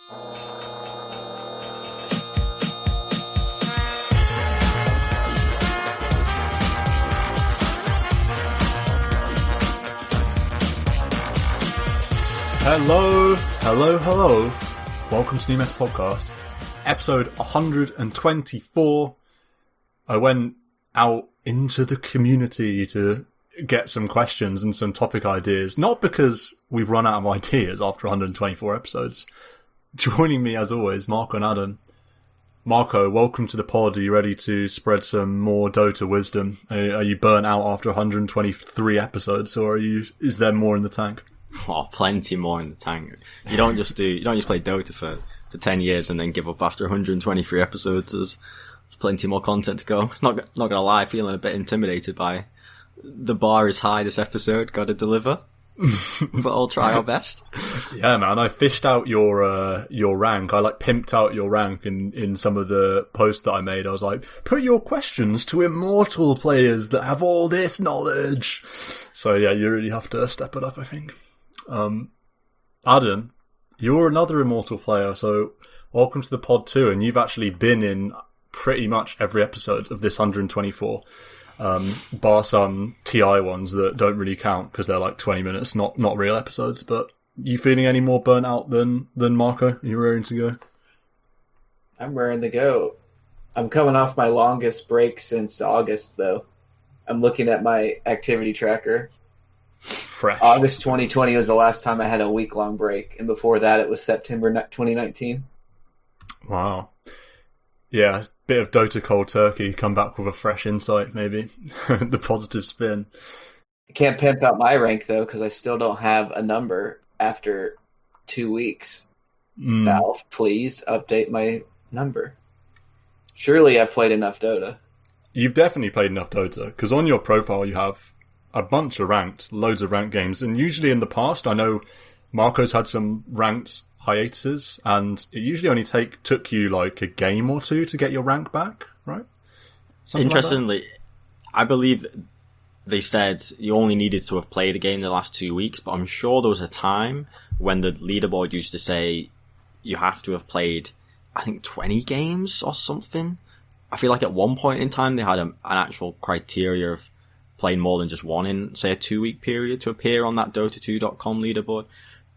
Hello. Welcome to New Mess Podcast, episode 124. I went out into the community to get some questions and some topic ideas, not because we've run out of ideas after 124 episodes. Joining me, as always, Marco and Adam. Marco, welcome to the pod. Are you ready to spread some more Dota wisdom? Are you burnt out after 123 episodes, or is there more in the tank? Oh, plenty more in the tank. You don't just play Dota for 10 years and then give up after 123 episodes. There's plenty more content to go. Not gonna lie, feeling a bit intimidated by the bar is high this episode. Gotta deliver. But I'll try our best. Yeah, man, I fished out your rank. I pimped out your rank in some of the posts that I made. I was like, put your questions to immortal players that have all this knowledge. So yeah, you really have to step it up, I think. Adam, you're another immortal player, so welcome to the pod too, and you've actually been in pretty much every episode of this 124, bar some TI ones that don't really count because they're like 20 minutes, not real episodes. But you feeling any more burnt out than Marco? Are you raring to go? I'm raring to go. I'm coming off my longest break since August, though. I'm looking at my activity tracker. Fresh. August 2020 was the last time I had a week-long break, and before that it was September 2019. Wow. Yeah, bit of Dota cold turkey, come back with a fresh insight, maybe. The positive spin. I can't pimp out my rank, though, because I still don't have a number after 2 weeks. Valve, please update my number. Surely I've played enough Dota. You've definitely played enough Dota, because on your profile you have a bunch of loads of ranked games, and usually in the past, I know Marco's had some ranked hiatuses, and it usually only took you like a game or two to get your rank back, right? Something Interestingly, like I believe they said you only needed to have played a game the last 2 weeks, but I'm sure there was a time when the leaderboard used to say you have to have played, I think, 20 games or something. I feel like at one point in time they had an actual criteria of playing more than just one in, say, a 2 week period to appear on that Dota2.com leaderboard.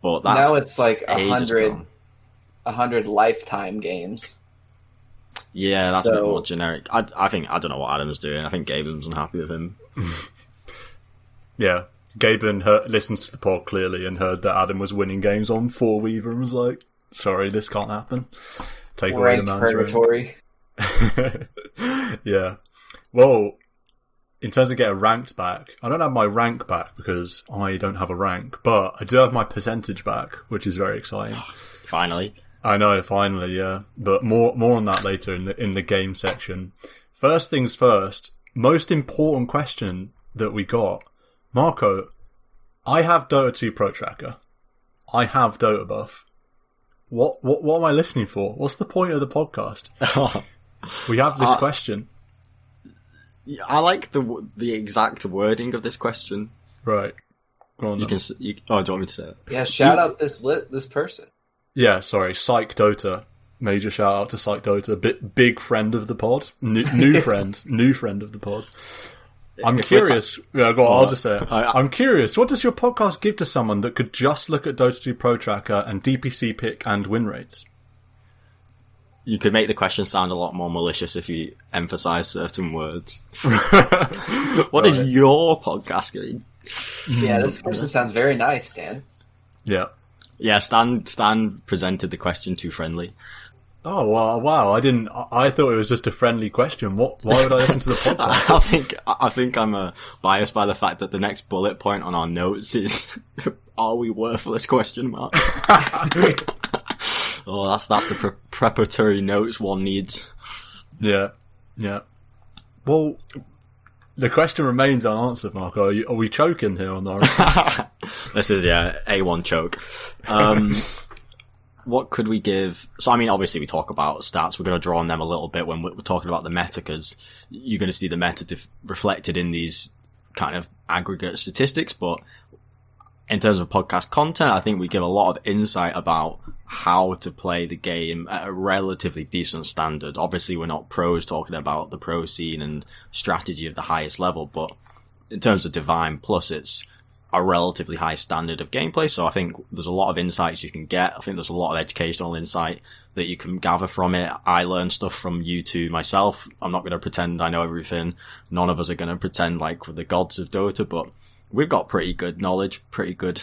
But that's now it's like 100 lifetime games. Yeah, that's a bit more generic. I don't know what Adam's doing. I think Gaben's unhappy with him. Yeah, Gaben listens to the pod clearly and heard that Adam was winning games on 4Weaver and was like, sorry, this can't happen. Take away the man's purgatory. Yeah. Well, in terms of getting ranked back, I don't have my rank back because I don't have a rank, but I do have my percentage back, which is very exciting. Finally. I know, finally, yeah. But more on that later in the game section. First things first, most important question that we got. Marco, I have Dota 2 Pro Tracker. I have Dota Buff. What am I listening for? What's the point of the podcast? We have this question. I like the exact wording of this question. Right. Go on, do you want me to say it? Yeah, shout out this person. Yeah, sorry, Psych Dota. Major shout out to Psych Dota. Big friend of the pod. New friend of the pod. I'm curious. Yeah, go on, I'll just say it. I'm curious. What does your podcast give to someone that could just look at Dota 2 Pro Tracker and DPC pick and win rates? You could make the question sound a lot more malicious if you emphasize certain words. What is your podcast getting? Yeah, this question sounds very nice, Stan. Yeah. Yeah, Stan presented the question too friendly. Oh, wow. I thought it was just a friendly question. Why would I listen to the podcast? I think I'm biased by the fact that the next bullet point on our notes is, are we worthless, question mark? Oh, that's the preparatory notes one needs. Yeah. Well, the question remains unanswered, Marco. Are we choking here on our This is, A1 choke. What could we give? So, I mean, obviously we talk about stats. We're going to draw on them a little bit when we're talking about the meta, because you're going to see the meta reflected in these kind of aggregate statistics. But in terms of podcast content, I think we give a lot of insight about how to play the game at a relatively decent standard. Obviously, we're not pros talking about the pro scene and strategy of the highest level, but in terms of Divine Plus, it's a relatively high standard of gameplay, so I think there's a lot of insights you can get. I think there's a lot of educational insight that you can gather from it. I learned stuff from you two myself. I'm not going to pretend I know everything. None of us are going to pretend like we're the gods of Dota, but we've got pretty good knowledge, pretty good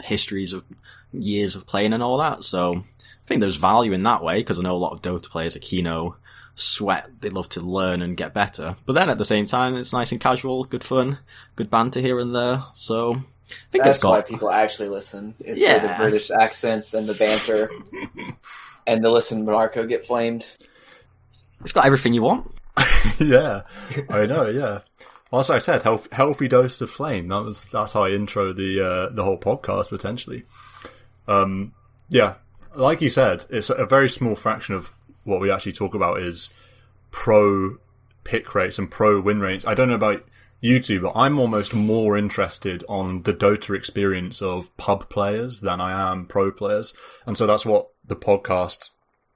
histories of years of playing and all that, so I think there's value in that way, because I know a lot of Dota players like Kino sweat, they love to learn and get better, but then at the same time it's nice and casual, good fun, good banter here and there, so I think that's why people actually listen. It's for the British accents and the banter and the listen Marco get flamed. It's got everything you want. Yeah, I know, yeah. Well, as I said, healthy dose of flame. That's how I intro the whole podcast, potentially. Yeah, like you said, it's a very small fraction of what we actually talk about is pro pick rates and pro win rates. I don't know about you two, but I'm almost more interested on the Dota experience of pub players than I am pro players. And so that's what the podcast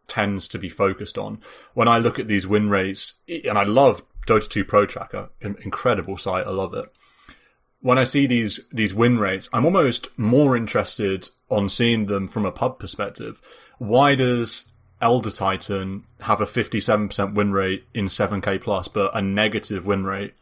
tends to be focused on. When I look at these win rates, and I love Dota 2 Pro Tracker, incredible site, I love it. When I see these win rates, I'm almost more interested on seeing them from a pub perspective. Why does Elder Titan have a 57% win rate in 7k plus, but a negative win rate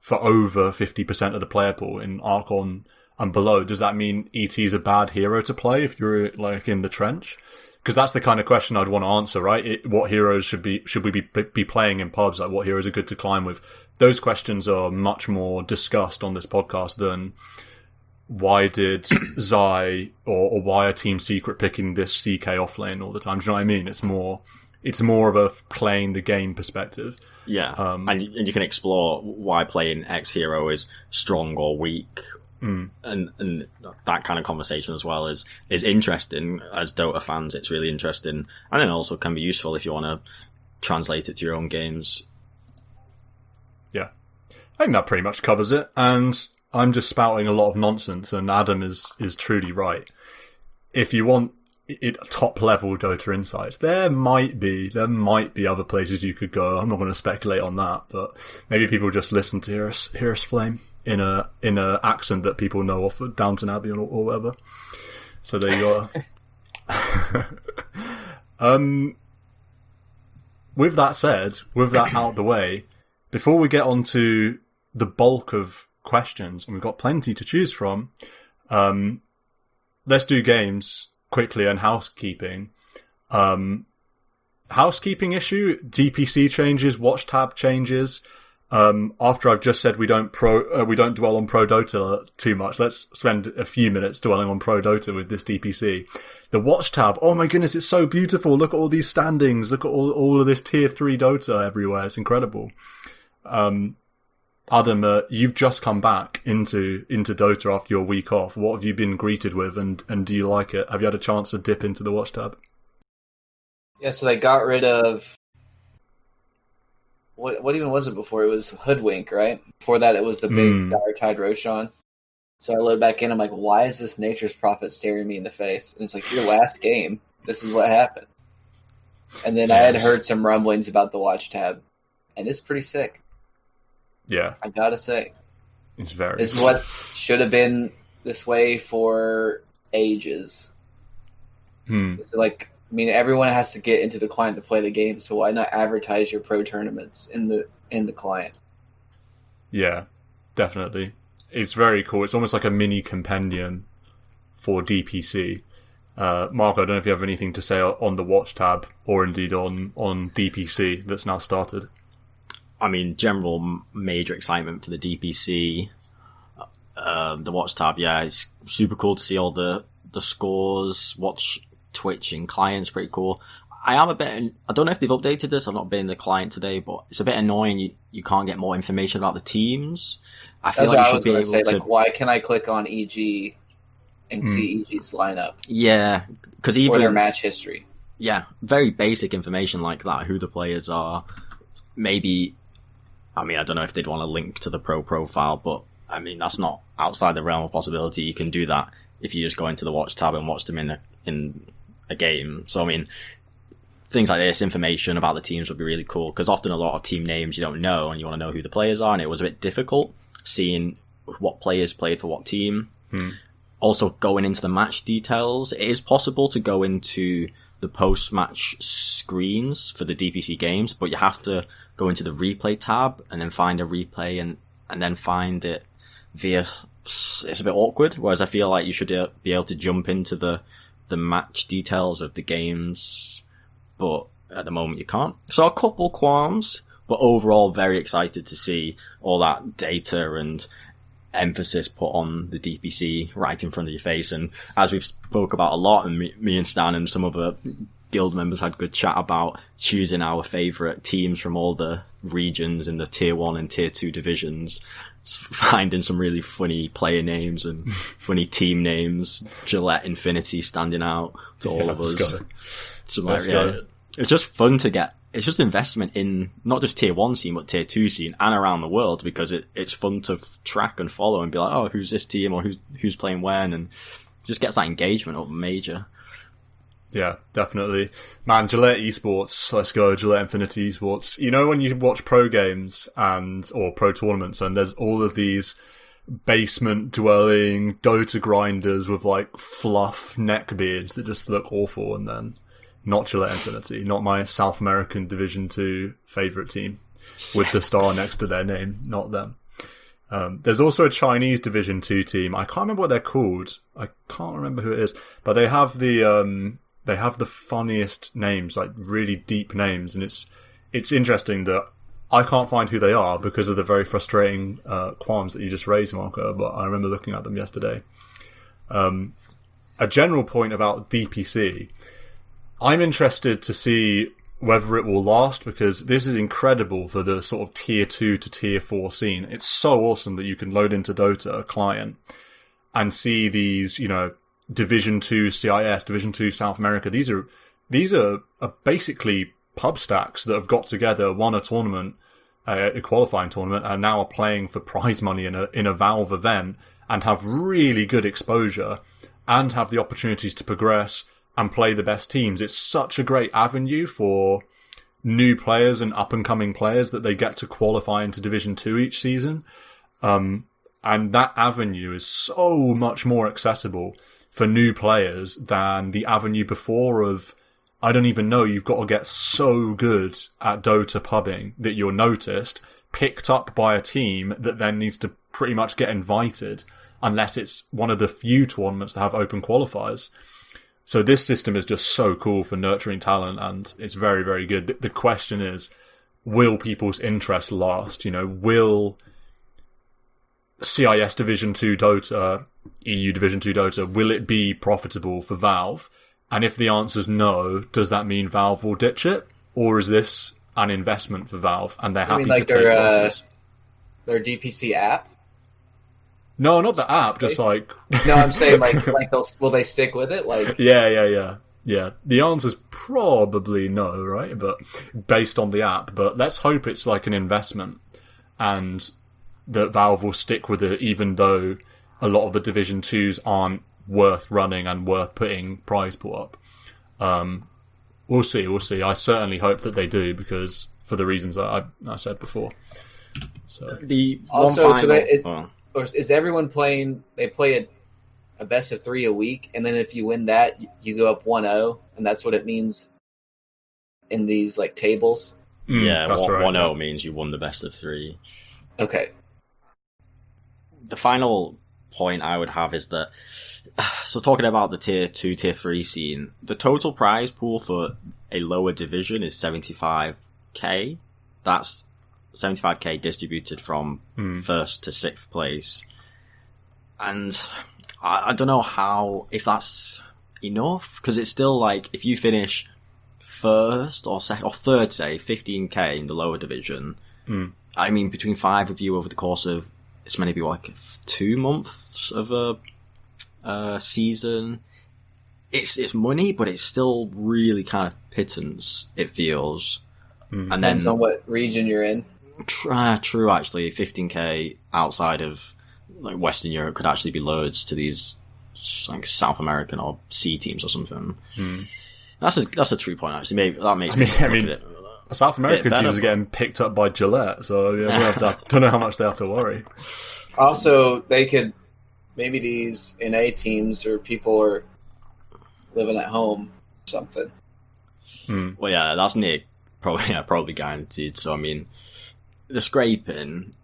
for over 50% of the player pool in Archon and below? Does that mean ET is a bad hero to play if you're like in the trench? Because that's the kind of question I'd want to answer, right? What heroes should we be playing in pubs? Like, what heroes are good to climb with? Those questions are much more discussed on this podcast than why did Zai or why are Team Secret picking this CK offlane all the time? Do you know what I mean? It's more of a playing the game perspective. Yeah, and you can explore why playing X hero is strong or weak. And that kind of conversation as well is interesting. As Dota fans, it's really interesting, and then also can be useful if you want to translate it to your own games. Yeah, I think that pretty much covers it, and I'm just spouting a lot of nonsense, and Adam is truly right. If you want top level Dota insights, there might be other places you could go. I'm not going to speculate on that, but maybe people just listen to hear us flame in a accent that people know off of Downton Abbey or whatever. So there you go. With that said, with that out the way, before we get on to the bulk of questions, and we've got plenty to choose from, let's do games quickly and housekeeping. Housekeeping issue, DPC changes, watch tab changes. After I've just said we don't dwell on Pro Dota too much, let's spend a few minutes dwelling on Pro Dota with this DPC. The watch tab, oh my goodness, it's so beautiful. Look at all these standings. Look at all of this tier 3 Dota everywhere. It's incredible. Adam, you've just come back into Dota after your week off. What have you been greeted with, and do you like it? Have you had a chance to dip into the watch tab? Yeah, so they got rid of what even was it before? It was Hoodwink, right? Before that, it was the big Dire Tide Roshan. So I load back in. I'm like, why is this Nature's Prophet staring me in the face? And it's like, your last game. This is what happened. And then I had heard some rumblings about the watch tab, and it's pretty sick. Yeah, I gotta say, it's very. It's what should have been this way for ages. It's like, I mean, everyone has to get into the client to play the game, so why not advertise your pro tournaments in the client? Yeah, definitely. It's very cool. It's almost like a mini compendium for DPC. Marco, I don't know if you have anything to say on the watch tab or indeed on DPC that's now started. I mean, general major excitement for the DPC. The watch tab, yeah, it's super cool to see all the scores, watch Twitch and clients, pretty cool. I don't know if they've updated this, I've not been in the client today, but it's a bit annoying you can't get more information about the teams. I feel like you should be able to... Like, why can I click on EG and see EG's lineup? Yeah, because even... Or their match history. Yeah, very basic information like that, who the players are. Maybe... I mean, I don't know if they'd want to link to the pro profile, but I mean, that's not outside the realm of possibility. You can do that if you just go into the watch tab and watch them in a game. So, I mean, things like this, information about the teams would be really cool, because often a lot of team names you don't know and you want to know who the players are, and it was a bit difficult seeing what players played for what team. Also, going into the match details, it is possible to go into the post-match screens for the DPC games, but you have to go into the replay tab and then find a replay and then find it via... It's a bit awkward, whereas I feel like you should be able to jump into the match details of the games, but at the moment you can't. So a couple qualms, but overall very excited to see all that data and emphasis put on the DPC right in front of your face. And as we've spoke about a lot, and me and Stan and some other guild members had good chat about choosing our favourite teams from all the regions in the tier 1 and tier 2 divisions, finding some really funny player names and funny team names, Gillette Infinity standing out to all of us. It's just fun to get. It's just investment in not just tier 1 scene, but tier 2 scene and around the world, because it's fun to track and follow and be like, oh, who's this team, or who's playing when, and just gets that engagement up major. Yeah, definitely. Man, Gillette Esports, let's go, Gillette Infinity Esports. You know when you watch pro games or pro tournaments, and there's all of these basement dwelling Dota grinders with like fluff neck beards that just look awful, and then not Gillette Infinity, not my South American Division 2 favourite team, with the star next to their name, not them. There's also a Chinese Division 2 team. I can't remember what they're called. I can't remember who it is, but they have the funniest names, like really deep names, and it's interesting that I can't find who they are because of the very frustrating qualms that you just raised, Marco, but I remember looking at them yesterday. A general point about DPC, I'm interested to see whether it will last, because this is incredible for the sort of tier 2 to tier 4 scene. It's so awesome that you can load into Dota, a client, and see these, Division 2 CIS, Division 2 South America. These are basically pub stacks that have got together, won a tournament, a qualifying tournament, and now are playing for prize money in a Valve event, and have really good exposure and have the opportunities to progress and play the best teams. It's such a great avenue for new players and up-and-coming players that they get to qualify into Division 2 each season. And that avenue is so much more accessible for new players than the avenue before of, I don't even know, you've got to get so good at Dota pubbing that you're noticed, picked up by a team that then needs to pretty much get invited, unless it's one of the few tournaments that have open qualifiers. So this system is just so cool for nurturing talent, and it's very, very good. The question is, will people's interest last? Will CIS Division 2 Dota, EU Division 2 Dota, will it be profitable for Valve? And if the answer's no, does that mean Valve will ditch it? Or is this an investment for Valve and they're happy to take losses? Their DPC app? No, not the app, just like... No, I'm saying, will they stick with it? Yeah. The answer's probably no, right? But based on the app. But let's hope it's like an investment and that Valve will stick with it, even though a lot of the Division 2s aren't worth running and worth putting prize pool up. We'll see. I certainly hope that they do, because for the reasons that I said before. So is everyone playing? They play a best of 3 a week, and then if you win that, you go up 1-0, and that's what it means in these tables. Yeah, that's right. 1-0 means you won the best of 3. Okay. The final point I would have is that, so talking about the tier 2, tier 3 scene, the total prize pool for a lower division is 75k. That's 75k distributed from 1st to 6th place. And I don't know if that's enough, because it's still if you finish 1st or 2nd or 3rd, say, 15k in the lower division, I mean, between 5 of you over the course of, it's maybe 2 months of a season. It's money, but it's still really kind of pittance, it feels. And depends on what region you're in. True, actually, 15k outside of like Western Europe could actually be loads to these like South American or C teams or something. That's a true point, actually. Maybe that makes me look at it. South American teams are getting picked up by Gillette, so don't know how much they have to worry. Also, they could maybe these NA teams or people are living at home or something. Well, yeah, that's near probably guaranteed. So I mean, the scraping,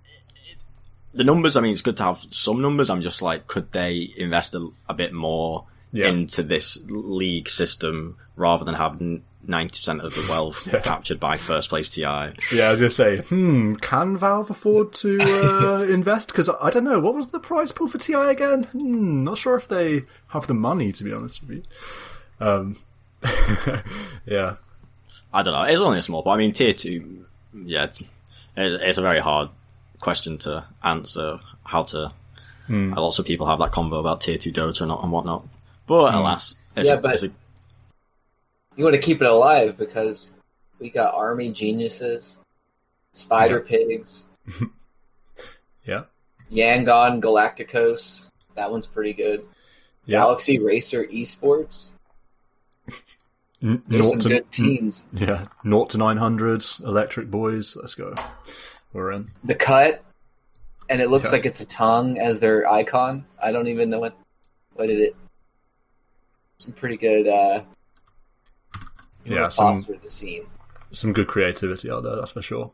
the numbers. I mean, it's good to have some numbers. I'm just like, could they invest a bit more into this league system rather than having 90% of the wealth captured by first place TI? Yeah, I was going to say, can Valve afford to invest? Because I don't know, what was the prize pool for TI again? Not sure if they have the money, to be honest with you. Yeah. I don't know, it's only a small, but I mean, tier 2, yeah, it's a very hard question to answer, how to... Lots of people have that convo about tier 2 Dota and whatnot. But alas, you want to keep it alive because we got Army Geniuses, Spider Pigs, Yangon Galacticos. That one's pretty good. Galaxy Racer Esports. There's some good teams. 0 to 900 Electric Boys. Let's go. We're in. The Cut, and it looks like it's a tongue as their icon. I don't even know what did it. Some pretty good. Foster the scene. Some good creativity out there, that's for sure.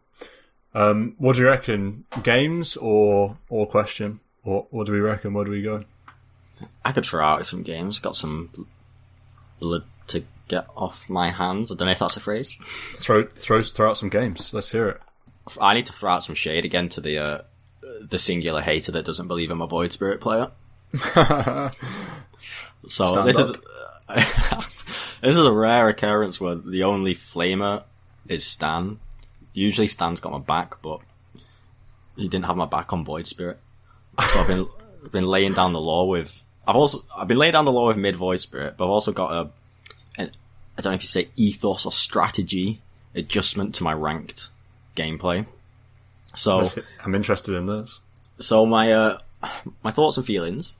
What do you reckon? Games or question? What do we reckon? Where do we go? I could throw out some games. Got some blood to get off my hands. I don't know if that's a phrase. Throw out some games. Let's hear it. I need to throw out some shade again to the singular hater that doesn't believe I'm a Void Spirit player. So this is a rare occurrence where the only flamer is Stan. Usually Stan's got my back, but he didn't have my back on Void Spirit. So I've been laying down the law with. I've been laying down the law with mid Void Spirit, but I've also got I don't know if you say ethos or strategy adjustment to my ranked gameplay. So I'm interested in this. So my thoughts and feelings.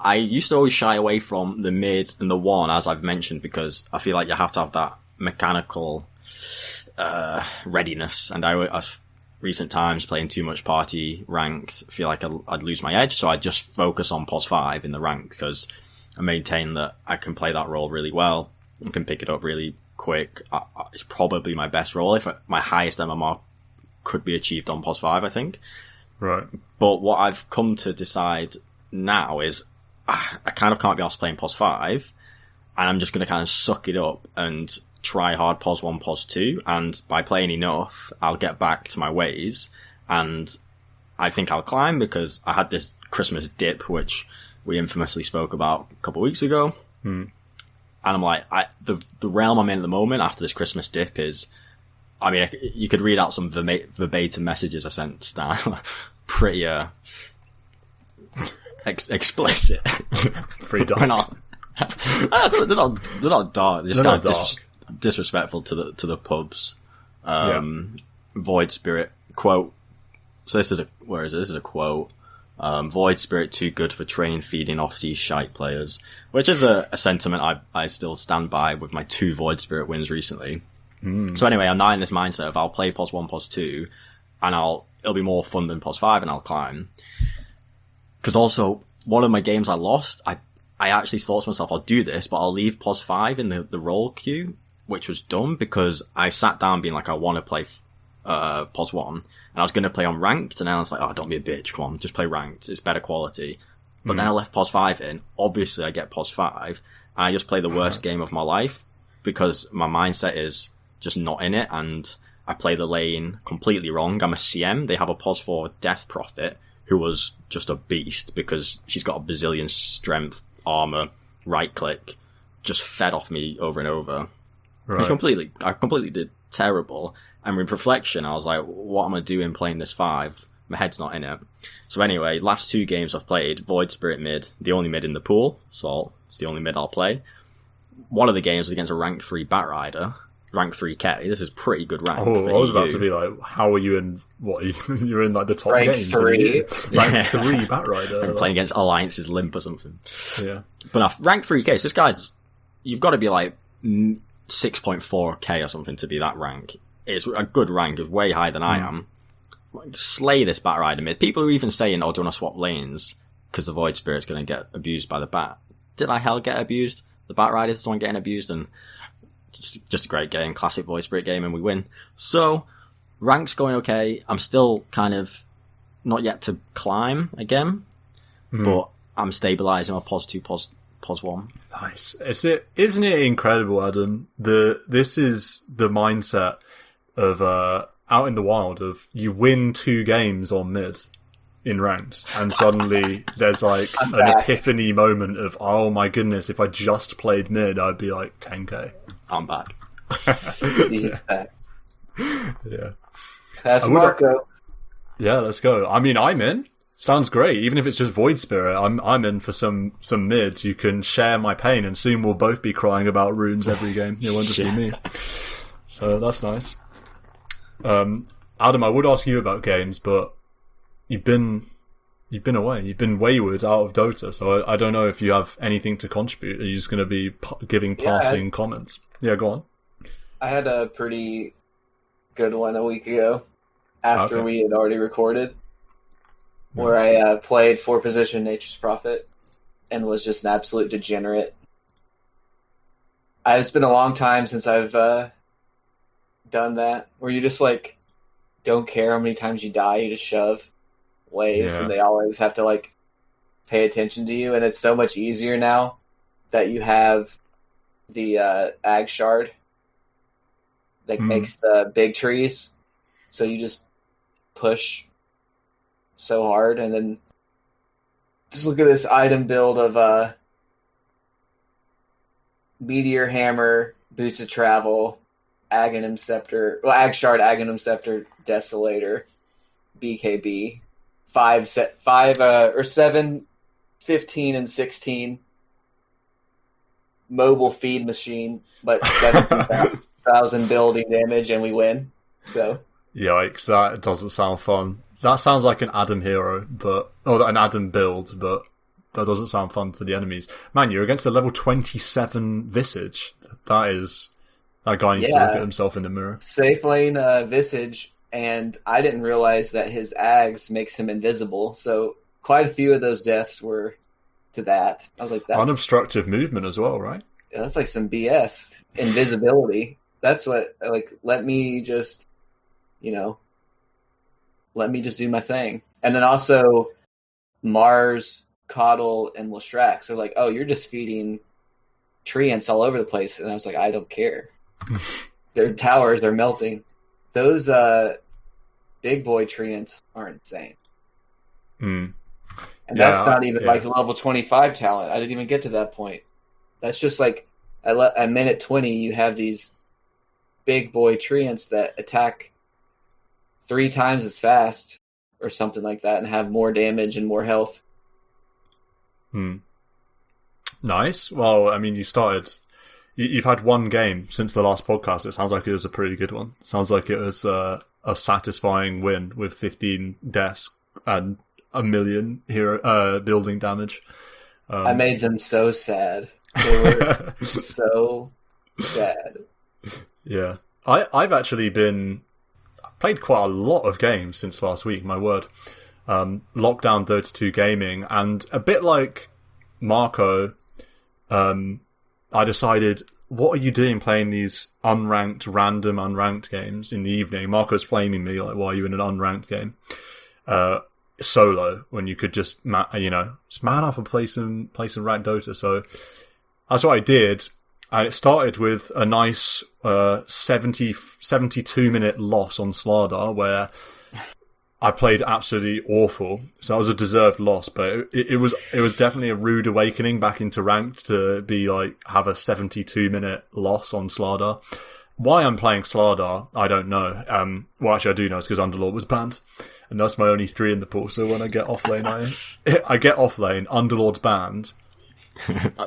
I used to always shy away from the mid and the one, as I've mentioned, because I feel like you have to have that mechanical readiness. And I recent times playing too much party ranked, feel like I'd lose my edge. So I just focus on POS 5 in the rank because I maintain that I can play that role really well and can pick it up really quick. It's probably my best role. My highest MMR could be achieved on POS 5, I think. Right. But what I've come to decide now is I kind of can't be asked playing POS 5, and I'm just going to kind of suck it up and try hard POS 1, POS 2, and by playing enough, I'll get back to my ways, and I think I'll climb because I had this Christmas dip, which we infamously spoke about a couple of weeks ago, and I'm like, the realm I'm in at the moment after this Christmas dip is, I mean, you could read out some verbatim messages I sent Stan, pretty explicit. Free dark. They're not dark. They're just kind of disrespectful to the pubs. Void Spirit quote. So this is a quote. Void Spirit too good for train feeding off these shite players, which is a sentiment I still stand by with my 2 Void Spirit wins recently. So anyway, I'm now in this mindset of I'll play POS 1, POS 2, and it'll be more fun than POS 5, and I'll climb. Because also, one of my games I lost, I actually thought to myself, I'll do this, but I'll leave POS 5 in the role queue, which was dumb because I sat down being like, I want to play POS 1, and I was going to play on ranked, and then I was like, oh, don't be a bitch, come on, just play ranked, it's better quality. But then I left POS 5 in, obviously I get POS 5, and I just play the worst game of my life because my mindset is just not in it, and I play the lane completely wrong. I'm a CM, they have a POS 4 Death Prophet, who was just a beast because she's got a bazillion strength, armor, right click, just fed off me over and over. Right. I completely did terrible. And with reflection, I was like, what am I doing playing this 5? My head's not in it. So anyway, last 2 games I've played, Void Spirit mid, the only mid in the pool, so it's the only mid I'll play. One of the games was against a rank 3 Batrider, rank 3k. This is pretty good rank. Oh, for I was about EU. to be like, how are you in, what, you're in like the top Rank games? 3. Rank 3 Batrider. And playing against Alliance's Limp or something. Yeah. But now, rank 3k, so this guy's, you've got to be like 6.4k or something to be that rank. It's a good rank, it's way higher than I am. Slay this Batrider mid. People are even saying, oh, do you want to swap lanes? Because the Void Spirit's going to get abused by the Bat. Did I hell get abused? The Batrider's the one getting abused, and just a great game, classic Void Spirit game, and we win. So, rank's going okay. I'm still kind of not yet to climb again, but I'm stabilising my pos 2, pos 1. Nice. Isn't it incredible, Adam? This is the mindset of out in the wild of you win 2 games on mid in ranks, and suddenly there's like an epiphany moment of, oh my goodness, if I just played mid, I'd be like 10k. I'm back. He's back. Yeah. That's Marco. Yeah, let's go. I mean, I'm in. Sounds great. Even if it's just Void Spirit, I'm in for some mid. You can share my pain, and soon we'll both be crying about runes every game. It won't just be me. So that's nice. Adam, I would ask you about games, but you've been away. You've been wayward out of Dota, so I don't know if you have anything to contribute. Are you just going to be giving passing comments? Yeah, go on. I had a pretty good one a week ago after we had already recorded, where I played 4 position Nature's Prophet and was just an absolute degenerate. It's been a long time since I've done that, where you just like don't care how many times you die, you just shove waves, and they always have to like pay attention to you, and it's so much easier now that you have the ag shard that makes the big trees, so you just push so hard. And then just look at this item build of Meteor Hammer, Boots of Travel, Aghanim Scepter, Ag Shard, Aghanim Scepter, Desolator, BKB, 7, 15, and 16 mobile feed machine, but 17,000 building damage, and we win. So yikes, that doesn't sound fun. That sounds like an Adam hero, an Adam build, but that doesn't sound fun for the enemies. Man, you're against a level 27 Visage. That guy needs to look at himself in the mirror. Safe lane Visage, and I didn't realize that his Ags makes him invisible, so quite a few of those deaths were to that. I was like, that's unobstructive movement as well, right? Yeah, that's like some BS. Invisibility. That's what, like, let me just do my thing. And then also Mars, Coddle, and Leshrac. So like, oh, you're just feeding treants all over the place. And I was like, I don't care. Their towers, they're melting. Those big boy treants are insane. And that's not even like level 25 talent. I didn't even get to that point. That's just like at minute 20, you have these big boy treants that attack 3 times as fast or something like that and have more damage and more health. Nice. Well, I mean, you've had one game since the last podcast. It sounds like it was a pretty good one. It sounds like it was a satisfying win with 15 deaths and 1 million hero building damage. I made them so sad. They were so sad. Yeah. I've actually played quite a lot of games since last week, my word. Lockdown Dota 2 gaming, and a bit like Marco, I decided, what are you doing playing these random unranked games in the evening? Marco's flaming me, like, why are you in an unranked game? Solo, when you could just man up and play some ranked Dota. So that's what I did. And it started with a nice 72-minute loss on Slardar, where I played absolutely awful. So that was a deserved loss, but it was definitely a rude awakening back into ranked to be like, have a 72-minute loss on Slardar. Why I'm playing Slardar, I don't know. Well, actually, I do know. It's because Underlord was banned, and that's my only 3 in the pool. So when I get off lane, I get off lane. Underlord's banned.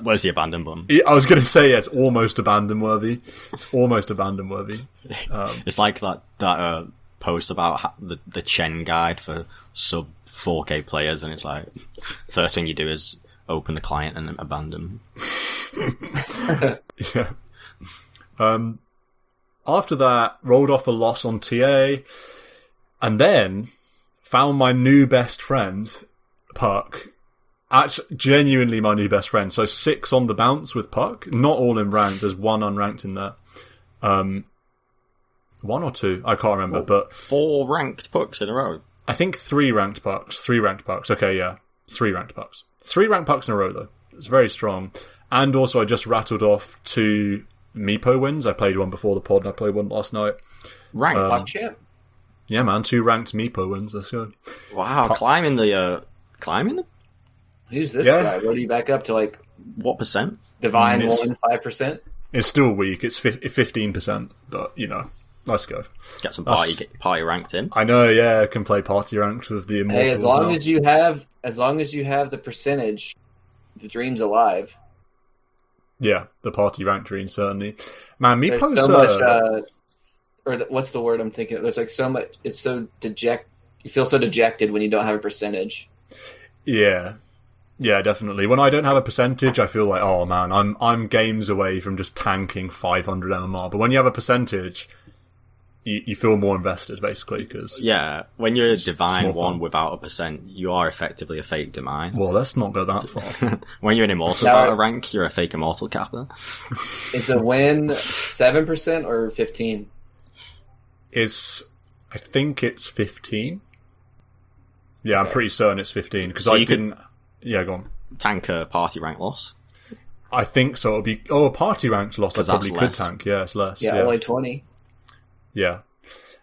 Where's the abandon button? I was going to say, yeah, it's almost abandon worthy. It's almost abandon worthy. It's like that post about the Chen guide for sub 4K players, and it's like, first thing you do is open the client and then abandon. Yeah. After that, rolled off a loss on TA, and then found my new best friend, Puck. Actually, genuinely my new best friend. So 6 on the bounce with Puck. Not all in ranked. There's 1 unranked in there. 1 or 2, I can't remember. But 4 ranked Pucks in a row. I think 3 ranked Pucks. 3 ranked Pucks. Okay, yeah. 3 ranked Pucks. 3 ranked Pucks in a row, though. It's very strong. And also, I just rattled off 2 Meepo wins. I played one before the pod, and I played one last night. Ranked? Puck champ? Yeah, man. 2 ranked Meepo wins. Let's go. Wow, climbing the... Who's this guy? What are you back up to, like... What percent? Divine 5%? It's still weak. It's 15%, but, you know, let's go. Get some party ranked in. I know, yeah, I can play party ranked with the Immortals. Hey, as long as you have the percentage, the dream's alive. Yeah, the party ranked dream, certainly. Man, Meepo's... so much, what's the word I'm thinking of? There's like so much, it's so you feel so dejected when you don't have a percentage. Yeah. Yeah, definitely. When I don't have a percentage, I feel like, oh man, I'm games away from just tanking 500 MMR. But when you have a percentage, you feel more invested, basically. Cause yeah, when you're a Divine 1 without a percent, you are effectively a fake Divine. Well, let's not go that far. When you're an Immortal without a rank, you're a fake Immortal Kappa. Is a win 7% or 15? I think it's 15. Yeah, okay. I'm pretty certain it's 15 because I didn't. Yeah, go on. Tank a party rank loss. I think so. It'll be a party ranked loss. I probably could tank. Yeah, it's less. Yeah, only 20. Yeah,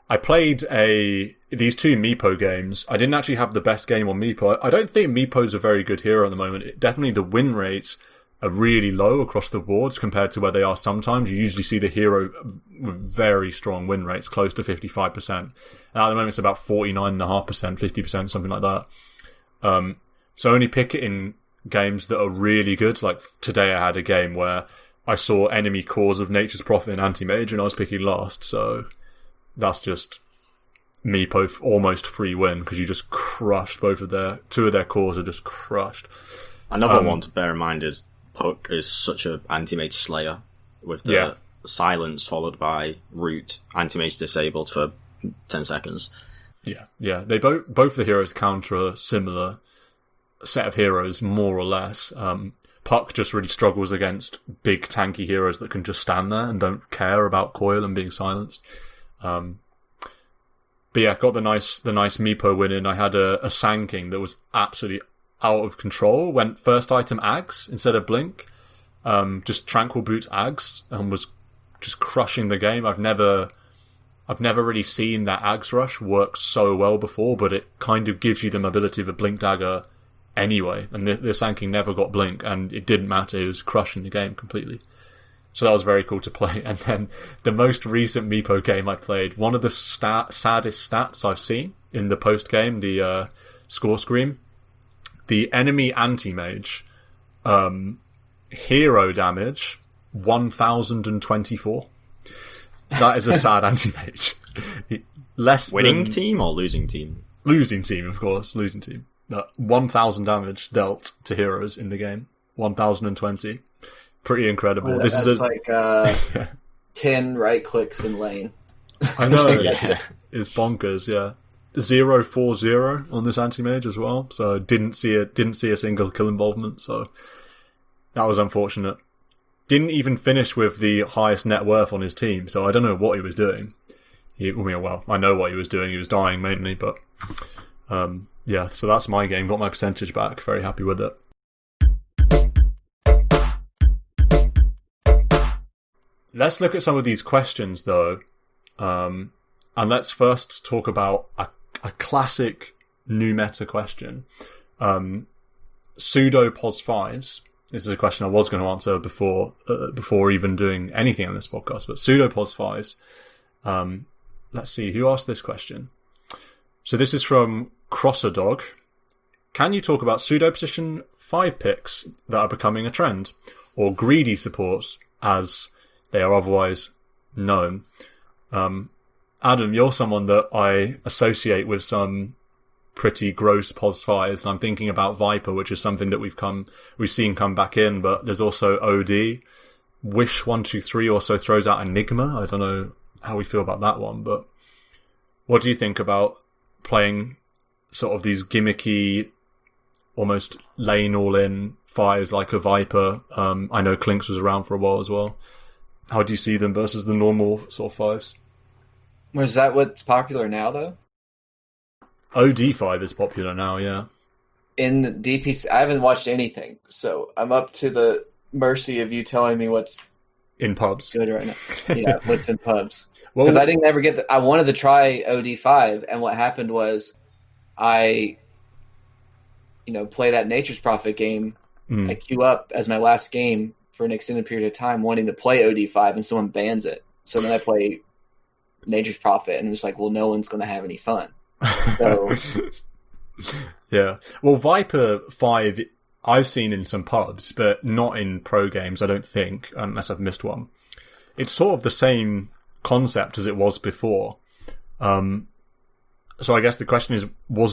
I played these 2 Meepo games. I didn't actually have the best game on Meepo. I don't think Meepo's a very good hero at the moment. Definitely the win rates are really low across the boards compared to where they are sometimes. You usually see the hero with very strong win rates, close to 55%. And at the moment it's about 49.5%, 50%, something like that. So only pick it in games that are really good. Like today I had a game where I saw enemy cores of Nature's Prophet and Anti-Mage and I was picking last. So that's just Meepo almost free win because you just crushed 2 of their cores are just crushed. Another one to bear in mind is Puck is such a Anti-Mage slayer with the silence followed by root, Anti-Mage disabled for 10 seconds. Yeah. They both the heroes counter a similar set of heroes, more or less. Puck just really struggles against big tanky heroes that can just stand there and don't care about coil and being silenced. But yeah, got the nice Meepo win in. I had a Sanking that was absolutely out of control. Went first item Ags instead of Blink. Just Tranquil Boots Ags and was just crushing the game. I've never really seen that Ags rush work so well before, but it kind of gives you the mobility of a Blink Dagger anyway, and the Sanking never got Blink, and it didn't matter, it was crushing the game completely. So that was very cool to play. And then the most recent Meepo game I played, one of the saddest stats I've seen in the post-game, the score screen, the enemy anti-mage, hero damage, 1024. That is a sad anti-mage. Winning team or losing team? Losing team, of course, losing team. 1,000 damage dealt to heroes in the game. 1,020. Pretty incredible. This is like 10 right clicks in lane. I know. It's bonkers, yeah. 0-4-0 on this anti-mage as well. So didn't see a single kill involvement, so that was unfortunate. Didn't even finish with the highest net worth on his team, so I don't know what he was doing. I know what he was doing. He was dying mainly, but yeah, so that's my game. Got my percentage back. Very happy with it. Let's look at some of these questions, though. And let's first talk about a classic new meta question. Pseudo pos 5s. This is a question I was going to answer before even doing anything on this podcast, but pseudo pos 5s. Let's see, who asked this question? So this is from Crosserdog. can you talk about pseudo position 5 picks that are becoming a trend, or greedy supports as they are otherwise known? Adam, you're someone that I associate with some pretty gross pos 5s, and I'm thinking about Viper, which is something that we've seen come back in, but there's also OD. Wish 123 also throws out Enigma. I don't know how we feel about that one, but what do you think about playing sort of these gimmicky, almost lane all-in 5s like a Viper? I know Clinks was around for a while as well. How do you see them versus the normal sort of 5s? Was that what's popular now, though? OD5 is popular now, yeah. In DPC, I haven't watched anything, so I'm up to the mercy of you telling me what's in pubs good right now. Yeah, what's in pubs? Well, Because I didn't ever get. I wanted to try OD5, and what happened was, I, play that Nature's Prophet game. I queue up as my last game for an extended period of time, wanting to play OD5, and someone bans it. So then I play Nature's Prophet, and it's like, well, no one's going to have any fun. So, yeah. Well, Viper 5, I've seen in some pubs, but not in pro games, I don't think, unless I've missed one. It's sort of the same concept as it was before. So I guess the question is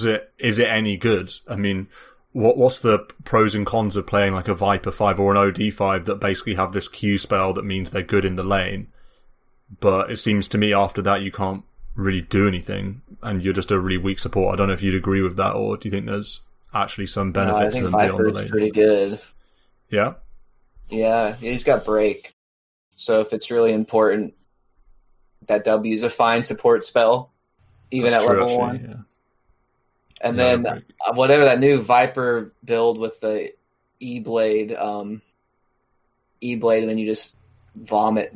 it any good? I mean, what's the pros and cons of playing like a Viper 5 or an OD5 that basically have this Q spell that means they're good in the lane? But it seems to me after that you can't really do anything, and you're just a really weak support. I don't know if you'd agree with that, or do you think there's actually some benefit to them beyond the lane? I think Viper's pretty good. Yeah? Yeah, he's got break. So if it's really important, that W is a fine support spell, even That's at true, level actually, 1. yeah. And Yeah, then whatever that new Viper build with the E-Blade, and then you just vomit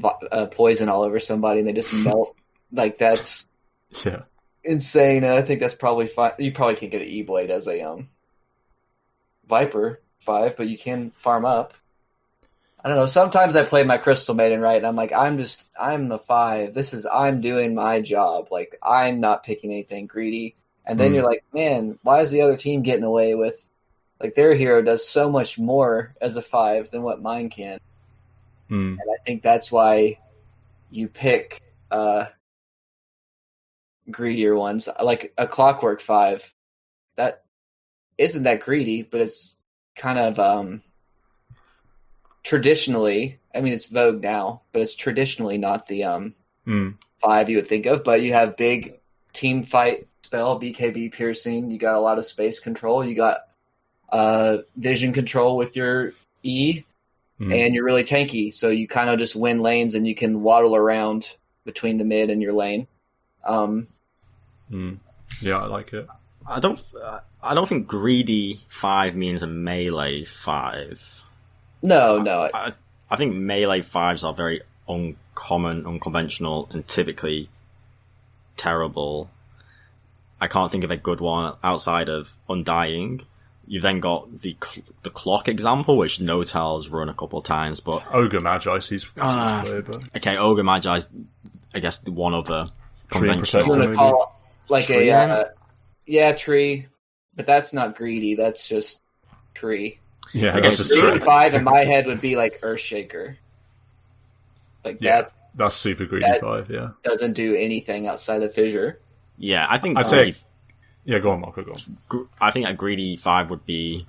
poison all over somebody and they just melt. Like, that's insane. And I think that's probably fine. You probably can't get an E-Blade as a Viper 5, but you can farm up. I don't know. Sometimes I play my Crystal Maiden, right? And I'm like, I'm the 5. I'm doing my job. Like, I'm not picking anything greedy. And then you're like, man, why is the other team getting away with, like, their hero does so much more as a 5 than what mine can. And I think that's why you pick greedier ones, like a Clockwork 5. That isn't that greedy, but it's kind of traditionally, I mean, it's Vogue now, but it's traditionally not the 5 you would think of. But you have big team fight spell, BKB piercing. You got a lot of space control. You got vision control with your E. And you're really tanky, so you kind of just win lanes and you can waddle around between the mid and your lane. Yeah, I like it. I don't think greedy 5 means a melee 5. No. I think melee 5s are very uncommon, unconventional, and typically terrible. I can't think of a good one outside of Undying. You've then got the clock example, which No-Tel's run a couple of times, but Ogre Magi sees play, but okay, Ogre Magi's, I guess, one other Tree conventional. Protector, You want to call like Tree, tree, but that's not greedy. That's just tree. yeah, I guess it's Greedy true. 5 in my head would be like Earthshaker. Like that's super greedy that 5. Yeah, doesn't do anything outside of fissure. Yeah, I think I'd say. Yeah, go on, Marco. Go on. I think a greedy 5 would be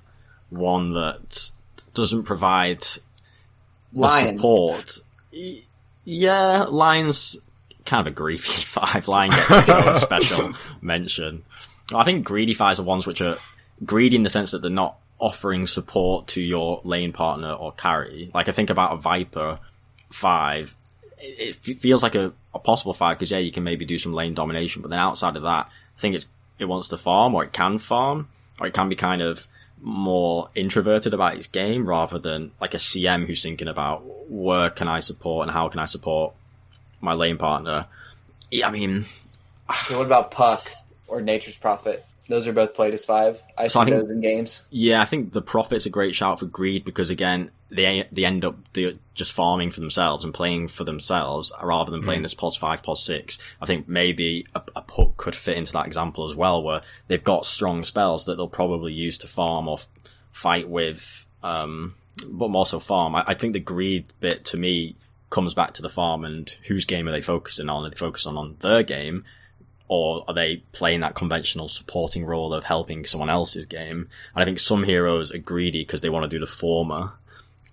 one that doesn't provide the Lion. support. Yeah, Lion's kind of a greedy 5. Lion gets its own special mention. I think greedy 5s are ones which are greedy in the sense that they're not offering support to your lane partner or carry. Like, I think about a Viper 5. It feels like a possible 5 because, yeah, you can maybe do some lane domination, but then outside of that, I think it wants to farm, or it can farm, or it can be kind of more introverted about its game rather than like a CM who's thinking about where can I support and how can I support my lane partner. I mean, Okay, what about Puck or Nature's Prophet? Those are both played as 5. I see those in games. Yeah, I think the Prophet's a great shout for greed because, again, they end up just farming for themselves and playing for themselves rather than playing this pos 5, pos 6. I think maybe a puck could fit into that example as well, where they've got strong spells that they'll probably use to farm or fight with, but more so farm. I think the greed bit to me comes back to the farm and whose game are they focusing on? Are they focusing on their game? Or are they playing that conventional supporting role of helping someone else's game? And I think some heroes are greedy because they want to do the former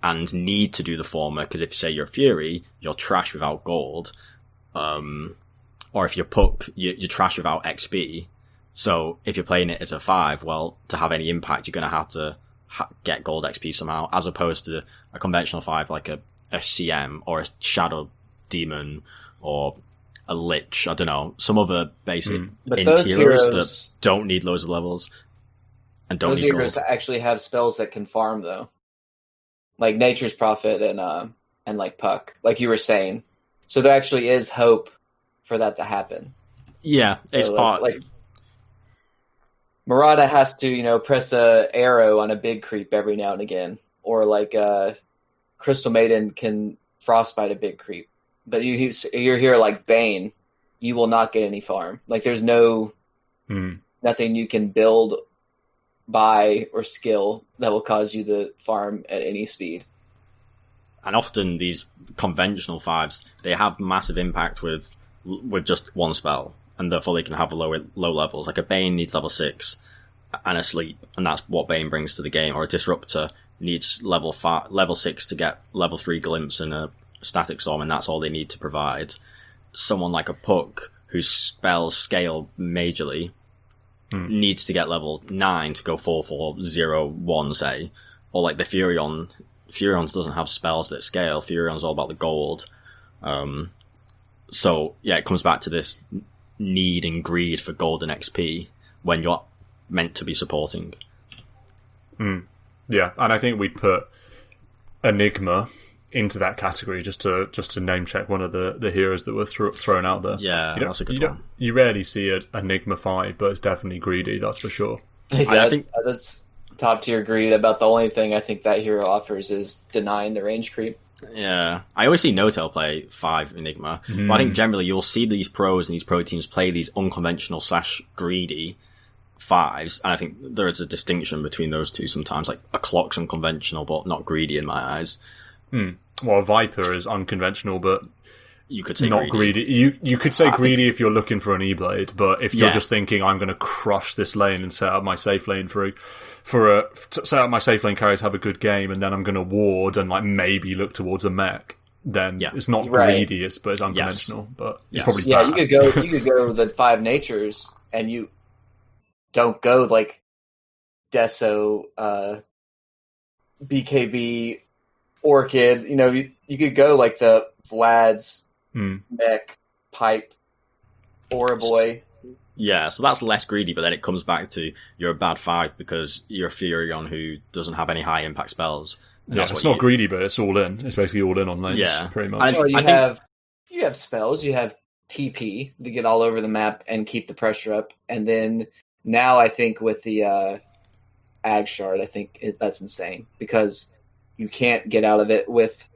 and need to do the former, because if you say you're Fury, you're trash without gold. Or if you're Puck, you're trash without XP. So if you're playing it as a 5, well, to have any impact, you're going to have to get gold XP somehow, as opposed to a conventional 5 like a CM or a Shadow Demon or a Lich, I don't know, some other basic heroes that don't need loads of levels and don't need gold. Those heroes actually have spells that can farm, though. Like Nature's Prophet and like Puck, like you were saying. So there actually is hope for that to happen. Yeah, it's so part... Like Murata has to, press a arrow on a big creep every now and again. Or like Crystal Maiden can frostbite a big creep. But you're here like Bane, you will not get any farm. Like there's nothing you can build, buy, or skill that will cause you to farm at any speed. And often these conventional 5s, they have massive impact with just one spell, and therefore they can have low levels. Like a Bane needs level 6 and a Sleep, and that's what Bane brings to the game. Or a Disruptor needs level 6 to get level 3 Glimpse and a Static Storm, and that's all they need to provide. Someone like a Puck, whose spells scale majorly, needs to get level 9 to go 4-4-0-1, say. Or like the Furion. Furion's doesn't have spells that scale. Furion's all about the gold. So, yeah, it comes back to this need and greed for golden XP when you're meant to be supporting. Yeah, and I think we'd put Enigma into that category just to name check one of the heroes that were thrown out there. Yeah, that's a good one. You rarely see an Enigma 5, but it's definitely greedy, that's for sure. I think that's top tier greed. About the only thing I think that hero offers is denying the range creep. Yeah, I always see No-Tail play 5 Enigma, but I think generally you'll see these pros and these pro teams play these unconventional / greedy 5s, and I think there is a distinction between those two sometimes. Like a Clock's unconventional, but not greedy in my eyes. Well, a Viper is unconventional, but you could say not greedy. You could say greedy if you're looking for an E-Blade, but if you're just thinking, I'm going to crush this lane and set up my safe lane set up my safe lane carrier to have a good game, and then I'm going to ward and like maybe look towards a mech, then it's not greedy, but it's unconventional. But it's probably bad. You could go the 5 natures, and you don't go like Deso, BKB, Orchid. You could go like the Vlad's mech, Pipe, Boy. Yeah, so that's less greedy, but then it comes back to you're a bad 5 because you're a Furion who doesn't have any high impact spells. It's not greedy, but it's all in. It's basically all in on lanes, pretty much. Well, you have spells, you have TP to get all over the map and keep the pressure up, and then now I think with the Ag Shard, I think that's insane because you can't get out of it with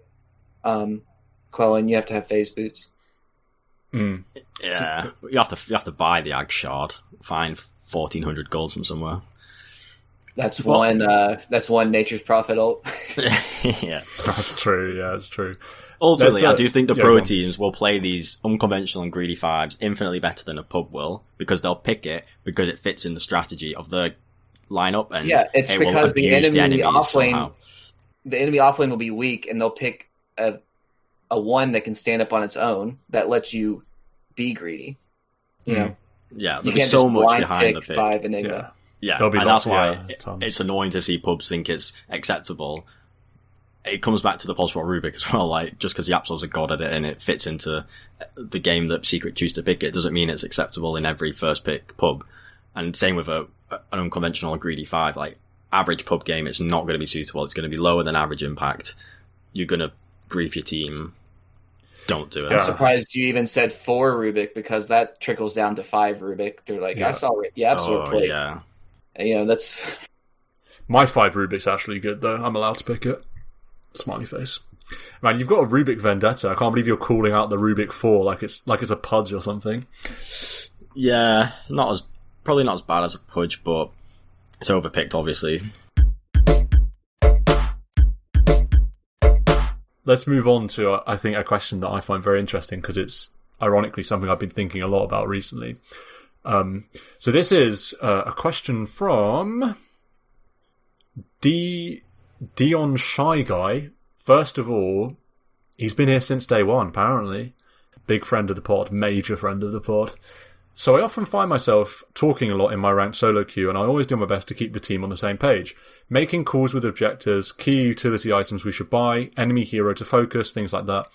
Quelling. You have to have phase boots. Yeah, you have to buy the Ag Shard. Find 1,400 gold from somewhere. That's one Nature's Prophet ult. Yeah, that's true. Yeah, that's true. Ultimately, I do think the pro teams will play these unconventional and greedy 5s infinitely better than a pub will, because they'll pick it because it fits in the strategy of their lineup, and it's it because will abuse the enemy offlane. The enemy offlane will be weak, and they'll pick a one that can stand up on its own that lets you be greedy. Yeah, there'll be so much behind the pick. 5 Enigma. Yeah, and that's why it's annoying to see pubs think it's acceptable. It comes back to the pulse for Rubik as well. Like, just because Yapso's a god at it and it fits into the game that Secret choose to pick it doesn't mean it's acceptable in every first pick pub. And same with an unconventional or greedy 5. Like, average pub game, it's not going to be suitable. It's going to be lower than average impact. You're going to grief your team. Don't do it. I'm surprised you even said 4 Rubik, because that trickles down to 5 Rubik. They're like, I saw Yapso play. Yeah. That's... My 5 Rubik's actually good, though. I'm allowed to pick it. Smiley face. Man, you've got a Rubik Vendetta. I can't believe you're calling out the Rubik 4 like it's a pudge or something. Yeah, probably not as bad as a pudge, but it's overpicked, obviously. Let's move on to, I think, a question that I find very interesting because it's ironically something I've been thinking a lot about recently. So this is a question from Dion Shy Guy. First of all, he's been here since day one, apparently. Big friend of the pod, major friend of the pod. So I often find myself talking a lot in my ranked solo queue, and I always do my best to keep the team on the same page. Making calls with objectives, key utility items we should buy, enemy hero to focus, things like that.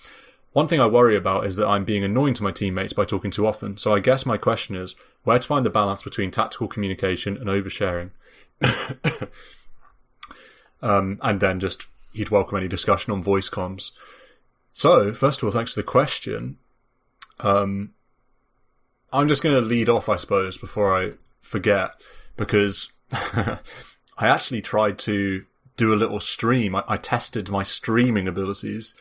One thing I worry about is that I'm being annoying to my teammates by talking too often, so I guess my question is, where to find the balance between tactical communication and oversharing? And then just, he'd welcome any discussion on voice comms. So, first of all, thanks for the question. I'm just going to lead off, I suppose, before I forget, because I actually tried to do a little stream. I tested my streaming abilities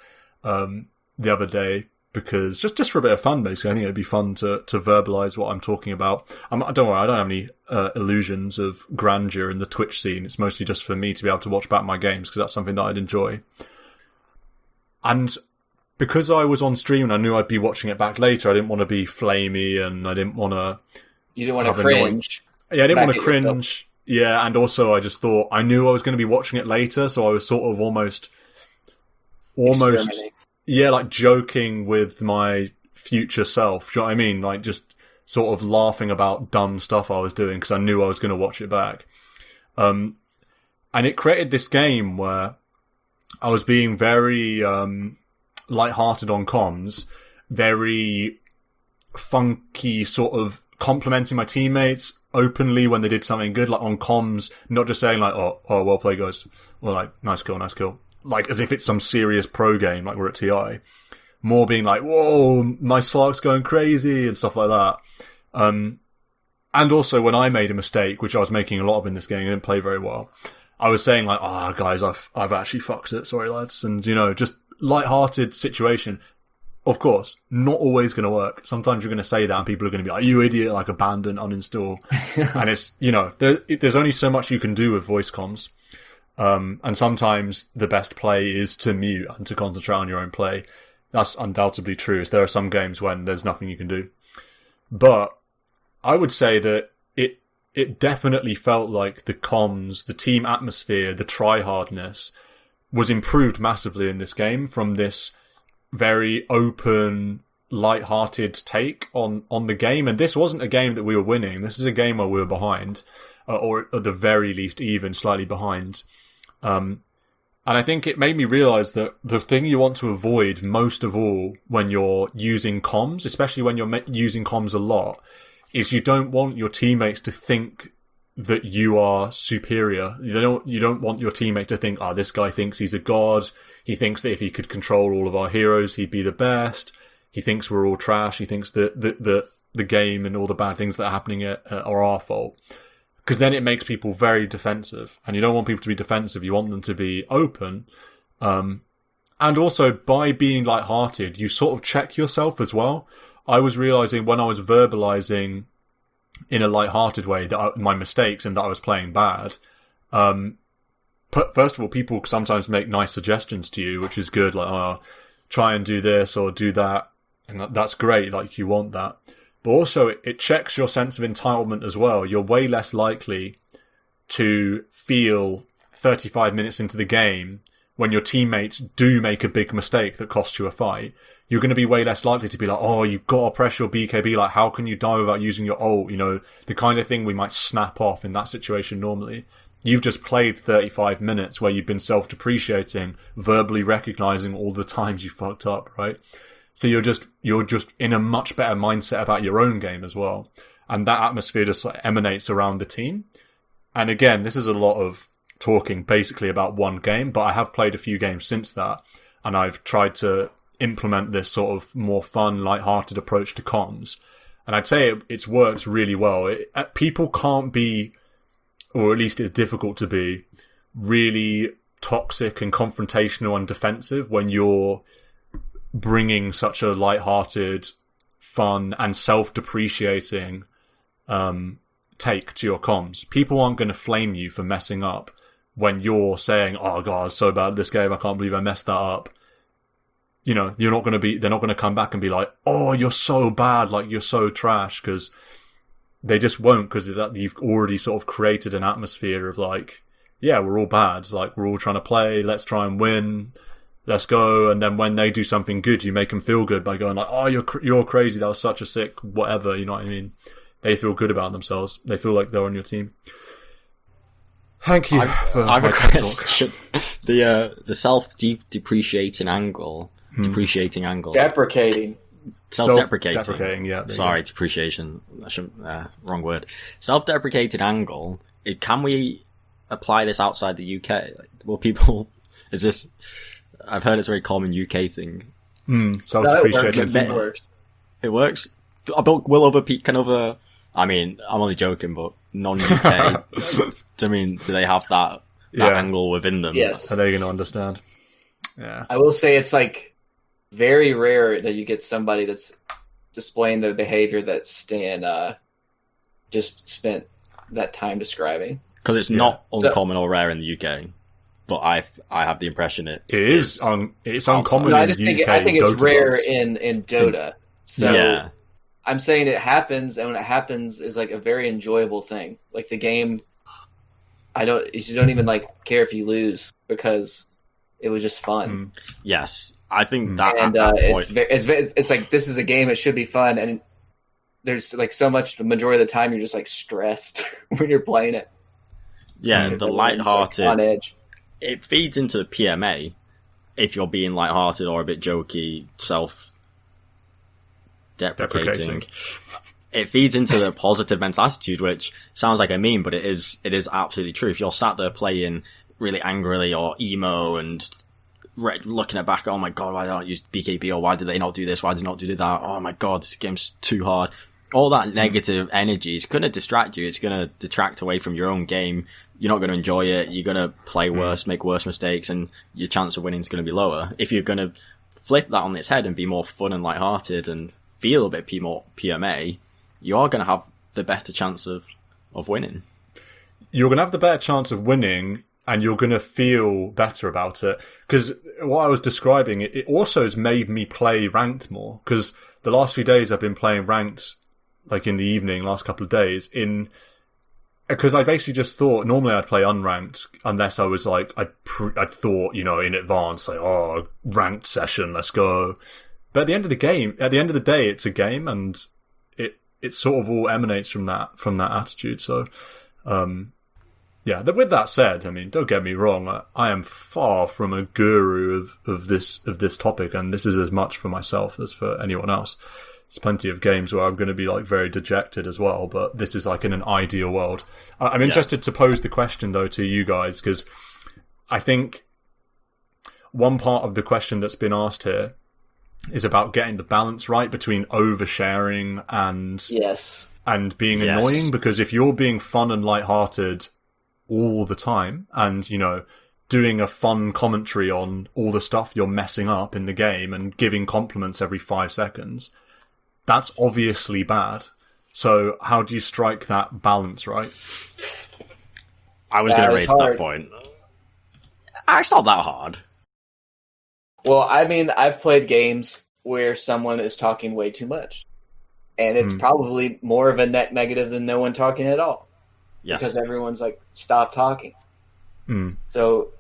the other day, because just for a bit of fun, basically. I think it'd be fun to verbalise what I'm talking about. Don't worry, I don't have any illusions of grandeur in the Twitch scene. It's mostly just for me to be able to watch back my games, because that's something that I'd enjoy. And because I was on stream and I knew I'd be watching it back later, I didn't want to be flamey, and I didn't want to... You didn't want to cringe. Yeah, I didn't want to cringe. Yourself. Yeah, and also I just thought, I knew I was going to be watching it later, so I was sort of almost... Yeah, like joking with my future self. Do you know what I mean? Like just sort of laughing about dumb stuff I was doing because I knew I was going to watch it back. And it created this game where I was being very lighthearted on comms, very funky, sort of complimenting my teammates openly when they did something good, like on comms, not just saying like, oh, well played, guys. Or like, nice kill. Like, as if it's some serious pro game, like we're at TI. More being like, whoa, my Slark's going crazy, and stuff like that. And also, when I made a mistake, which I was making a lot of in this game, I didn't play very well, I was saying like, guys, I've actually fucked it, sorry lads. And, just light-hearted situation. Of course, not always going to work. Sometimes you're going to say that and people are going to be like, you idiot, like abandon, uninstall. And it's, there's only so much you can do with voice comms. And sometimes the best play is to mute and to concentrate on your own play. That's undoubtedly true. There are some games when there's nothing you can do. But I would say that it definitely felt like the comms, the team atmosphere, the try-hardness was improved massively in this game from this very open, light-hearted take on the game. And this wasn't a game that we were winning. This is a game where we were behind, or at the very least even slightly behind. And I think it made me realise that the thing you want to avoid most of all when you're using comms, especially when you're using comms a lot, is you don't want your teammates to think that you are superior. You don't want your teammates to think, this guy thinks he's a god. He thinks that if he could control all of our heroes, he'd be the best. He thinks we're all trash. He thinks that the game and all the bad things that are happening are our fault. Because then it makes people very defensive. And you don't want people to be defensive. You want them to be open. And also, by being lighthearted, you sort of check yourself as well. I was realising when I was verbalising in a lighthearted way that my mistakes and that I was playing bad. First of all, people sometimes make nice suggestions to you, which is good. Like, try and do this or do that. And that's great. Like, you want that. But also, it checks your sense of entitlement as well. You're way less likely to feel 35 minutes into the game when your teammates do make a big mistake that costs you a fight. You're going to be way less likely to be like, you've got to press your BKB. Like, how can you die without using your ult? The kind of thing we might snap off in that situation normally. You've just played 35 minutes where you've been self-depreciating, verbally recognizing all the times you fucked up, right? So you're just in a much better mindset about your own game as well. And that atmosphere just emanates around the team. And again, this is a lot of talking basically about one game, but I have played a few games since that. And I've tried to implement this sort of more fun, light-hearted approach to comms. And I'd say it's worked really well. People can't be, or at least it's difficult to be, really toxic and confrontational and defensive when you're bringing such a lighthearted, fun, and self-depreciating take to your comms. People aren't going to flame you for messing up when you're saying, "Oh god, it's so bad at this game, I can't believe I messed that up." You know, they're not going to come back and be like, "Oh, you're so bad, like you're so trash," because they just won't, because you've already sort of created an atmosphere of like, yeah, we're all bad, like we're all trying to play, let's try and win, let's go. And then when they do something good, you make them feel good by going like, "Oh, you're crazy, that was such a sick whatever," you know what I mean? They feel good about themselves. They feel like they're on your team. Thank you for I have my a TED talk. question. The self-depreciating angle. Depreciating angle. Deprecating. Self-deprecating. Yeah. Sorry, depreciation. Wrong word. Self-deprecating angle. Can we apply this outside the UK? Like, will people... Is this... I've heard it's a very common UK thing. Self-depreciating. It works. It works? Will other people... I mean, I'm only joking, but non-UK... I mean, do they have that angle within them? Yes. Are they going to understand? Yeah. I will say it's like very rare that you get somebody that's displaying the behavior that Stan just spent that time describing. Because it's not uncommon or rare in the UK, but I have the impression it is. It's uncommon I in the UK. I think it's Dota rare does. in Dota. So yeah. I'm saying it happens, and when it happens, is like a very enjoyable thing. Like the game, you don't even like care if you lose because it was just fun. Yes, I think that. And at that point, it's like this is a game. It should be fun, and there's like so much. The majority of the time, you're just like stressed when you're playing it. Yeah, the lighthearted. Like, on edge. It feeds into the PMA if you're being lighthearted or a bit jokey, self-deprecating. It feeds into the positive mental attitude, which sounds like a meme, but it is absolutely true. If you're sat there playing really angrily or emo and looking at back, oh my god, why don't I use BKB, or why did they not do this, why did they not do that, oh my god, this game's too hard. All that negative energy is going to distract you. It's going to detract away from your own game. You're not going to enjoy it. You're going to play worse, make worse mistakes, and your chance of winning is going to be lower. If you're going to flip that on its head and be more fun and lighthearted and feel a bit more PMA, you are going to have the better chance of winning. You're going to have the better chance of winning, and you're going to feel better about it. Because what I was describing, it also has made me play ranked more. Because the last few days I've been playing ranked, like in the evening, last couple of days, because I basically just thought, normally I'd play unranked, unless I was like, I'd thought, you know, in advance, like, oh, ranked session, let's go. But at the end of the day, it's a game, and it sort of all emanates from that attitude. So, yeah. With that said, I mean, don't get me wrong. I am far from a guru of this topic, and this is as much for myself as for anyone else. There's plenty of games where I'm going to be like very dejected as well, but this is like in an ideal world. I'm interested to pose the question though to you guys, because I think one part of the question that's been asked here is about getting the balance right between oversharing and being annoying. Because if you're being fun and lighthearted all the time, and you know, doing a fun commentary on all the stuff you're messing up in the game and giving compliments every 5 seconds, that's obviously bad. So how do you strike that balance right? I was going to raise that point. It's not that hard. Well, I mean, I've played games where someone is talking way too much. And it's probably more of a net negative than no one talking at all. Yes. Because everyone's like, stop talking. So,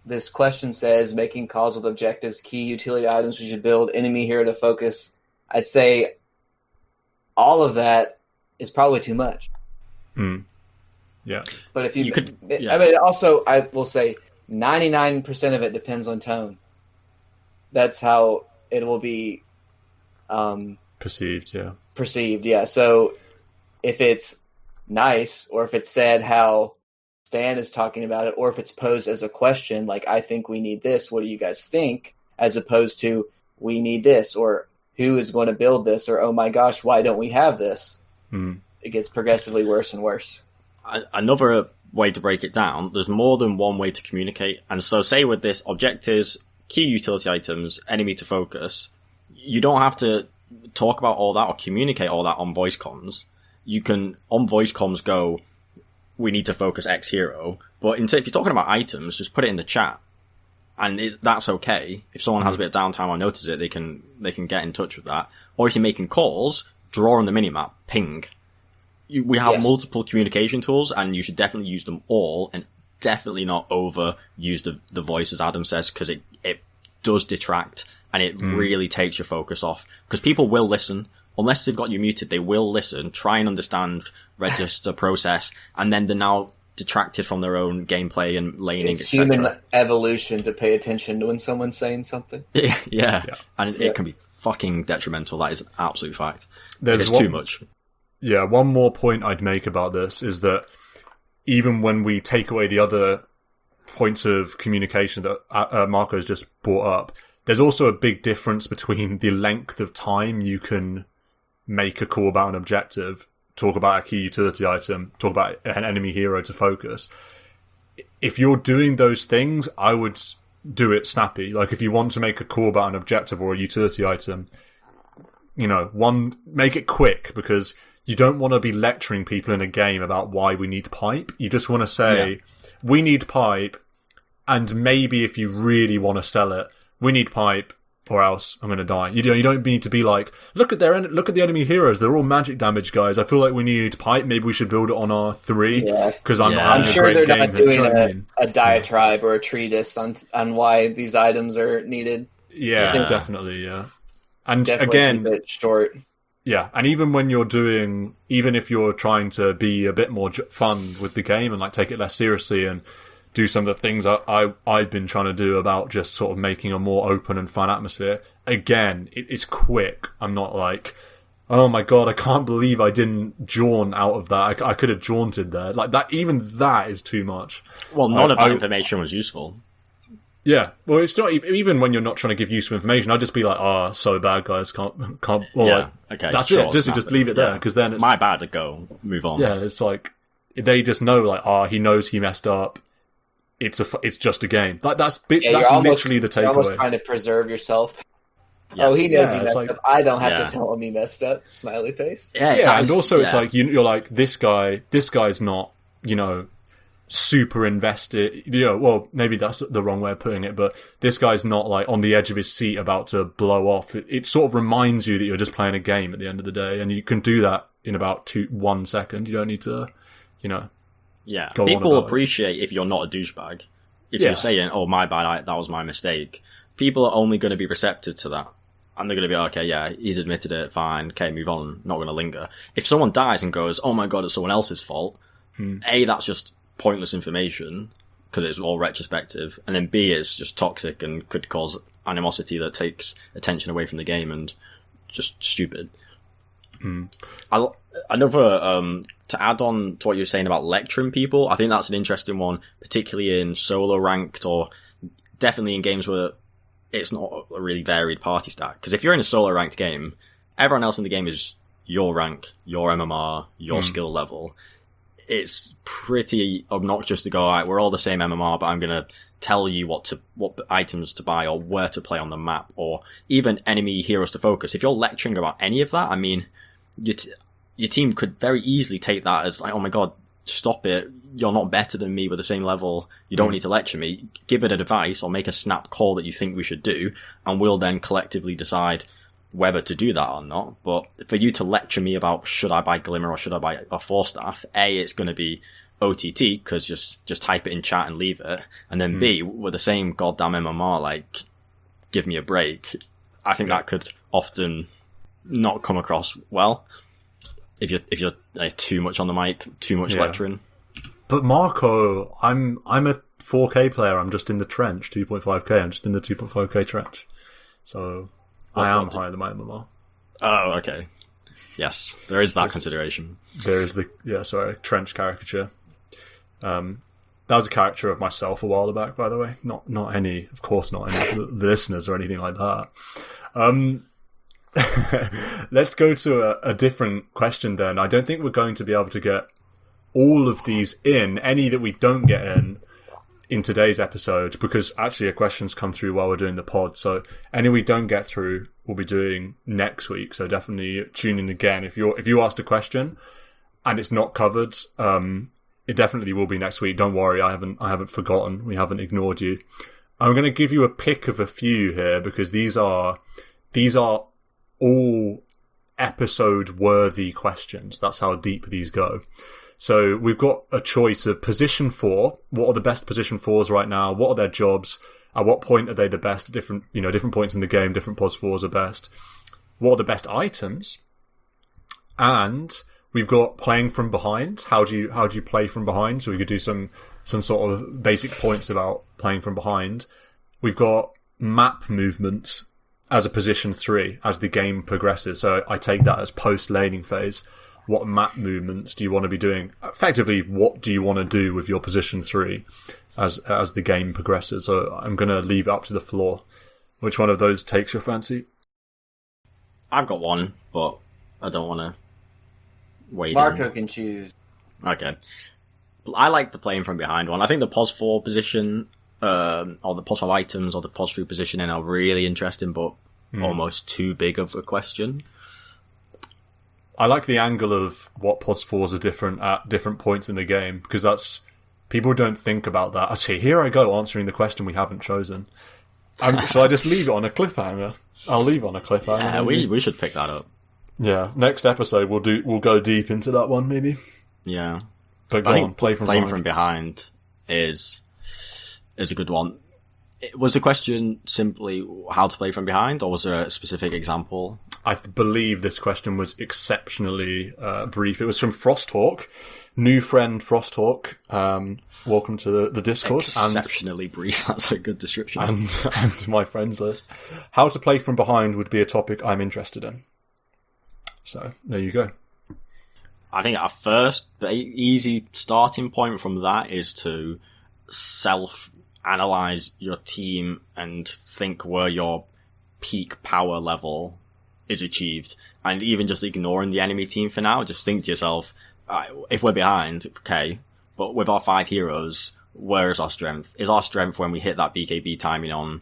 this question says, making calls with objectives, key utility items we should build, enemy hero to focus. I'd say all of that is probably too much. Yeah. But if you could, I mean, also, I will say 99% of it depends on tone. That's how it will be perceived, yeah. Perceived, yeah. So if it's nice, or if it's said how Stan is talking about it, or if it's posed as a question, like, I think we need this, what do you guys think? As opposed to, we need this, or who is going to build this, or oh my gosh, why don't we have this? It gets progressively worse and worse. Another way to break it down, there's more than one way to communicate. And so say with this, objectives, key utility items, enemy to focus, you don't have to talk about all that or communicate all that on voice comms. You can, on voice comms, go, we need to focus X hero. But if you're talking about items, just put it in the chat. And that's okay. If someone has a bit of downtime or notices it, they can get in touch with that. Or if you're making calls, draw on the minimap, ping. We have multiple communication tools, and you should definitely use them all, and definitely not overuse the voice, as Adam says, because it does detract, and it really takes your focus off. Because people will listen. Unless they've got you muted, they will listen, try and understand, register, process, and then they're now detracted from their own gameplay and laning, it's etc. human evolution to pay attention to when someone's saying something. Yeah. And it can be fucking detrimental. That is an absolute fact. It's too much. Yeah, one more point I'd make about this is that even when we take away the other points of communication that Marco's just brought up, there's also a big difference between the length of time you can make a call about an objective, talk about a key utility item, talk about an enemy hero to focus. If you're doing those things, I would do it snappy. Like, if you want to make a call about an objective or a utility item, make it quick, because you don't want to be lecturing people in a game about why we need pipe. You just want to say, we need pipe, and maybe if you really want to sell it, we need pipe, or else I'm going to die. You don't need to be like, look at the enemy heroes. They're all magic damage guys. I feel like we need pipe. Maybe we should build it on our 3 because I'm sure they're not doing a diatribe or a treatise on why these items are needed. Yeah, definitely. Yeah, and definitely again, keep it short. Yeah, and even if you're trying to be a bit more fun with the game and like take it less seriously and do some of the things I've been trying to do about just sort of making a more open and fun atmosphere. Again, it's quick. I'm not like, oh my god, I can't believe I didn't jaunt out of that. I could have jaunted there. Like that, even that is too much. Well, none of that information was useful. Yeah, well, it's not even when you're not trying to give useful information. I'd just be like, so bad, guys, can't. Well, okay, that's it. Just leave it there, because then it's my bad to go move on. Yeah, it's like they just know, like, he knows he messed up. It's just a game. That's literally the takeaway. You're almost trying to preserve yourself. Yes. He knows he messed up. I don't have to tell him he messed up. Smiley face. Yeah, and also it's like you're like, this guy's not, super invested. Well, maybe that's the wrong way of putting it, but this guy's not like on the edge of his seat about to blow off. It sort of reminds you that you're just playing a game at the end of the day, and you can do that in about 1 second. You don't need to, Yeah, people appreciate if you're not a douchebag. If you're saying, "Oh, my bad, that was my mistake," people are only going to be receptive to that, and they're going to be okay. Yeah, he's admitted it. Fine. Okay, move on. Not going to linger. If someone dies and goes, "Oh my god, it's someone else's fault," A, that's just pointless information because it's all retrospective, and then B, it's just toxic and could cause animosity that takes attention away from the game and just stupid. Another to add on to what you were saying about lecturing people, I think that's an interesting one, particularly in solo ranked or definitely in games where it's not a really varied party stack. Because if you're in a solo ranked game, everyone else in the game is your rank, your MMR, your skill level. It's pretty obnoxious to go, all right, we're all the same MMR, but I'm going to tell you what items to buy or where to play on the map, or even enemy heroes to focus. If you're lecturing about any of that, I mean, your team could very easily take that as like, oh my god, stop it. You're not better than me with the same level. You don't need to lecture me. Give it advice or make a snap call that you think we should do, and we'll then collectively decide whether to do that or not. But for you to lecture me about should I buy Glimmer or should I buy a 4-staff, A, it's going to be OTT, because just type it in chat and leave it. And then B, with the same goddamn MMR, like, give me a break. I think that could often not come across well if you're like, too much on the mic, too much lecturing. But Marco, I'm a 4K player. I'm just in the trench, 2.5K. I'm just in the 2.5K trench. So I am higher than my MMR. Oh, okay. Yes, there is that consideration. There is trench caricature. That was a caricature of myself a while back, by the way. Not any, of course, not any of the listeners or anything like that. Let's go to a different question then. I don't think we're going to be able to get all of these in, any that we don't get in today's episode, because actually a question's come through while we're doing the pod, so any we don't get through we'll be doing next week, so definitely tune in again. If you asked a question and it's not covered, it definitely will be next week. Don't worry, I haven't forgotten, we haven't ignored you. I'm going to give you a pick of a few here, because these are all episode worthy questions. That's how deep these go. So we've got a choice of position 4. What are the best position 4s right now? What are their jobs? At what point are they the best? At different points in the game, different pos 4s are best. What are the best items? And we've got playing from behind. How do you play from behind? So we could do some sort of basic points about playing from behind. We've got map movement as a position 3 as the game progresses. So I take that as post laning phase. What map movements do you want to be doing? Effectively, what do you want to do with your position 3 as the game progresses? So I'm going to leave it up to the floor. Which one of those takes your fancy? I've got one, but I don't want to wait. Marco can choose. Okay. I like the playing from behind one. I think the pos 4 position, or the pos 5 items, or the pos 3 positioning are really interesting, but almost too big of a question. I like the angle of what pos 4s are different at different points in the game, because that's, people don't think about that. Actually, here I go answering the question we haven't chosen. Shall I just leave it on a cliffhanger? I'll leave on a cliffhanger. Yeah, we should pick that up. Yeah, next episode we'll go deep into that one maybe. Yeah, but go on, playing from behind is a good one. Was the question simply how to play from behind, or was there a specific example? I believe this question was exceptionally brief. It was from Frosthawk, new friend Frosthawk. Welcome to the Discord. Exceptionally brief. That's a good description. And my friends list. How to play from behind would be a topic I'm interested in. So there you go. I think our first easy starting point from that is to self-analyze your team and think where your peak power level is achieved, and even just ignoring the enemy team for now, just think to yourself, if we're behind, okay, but with our 5 heroes, where is our strength? Is our strength when we hit that BKB timing on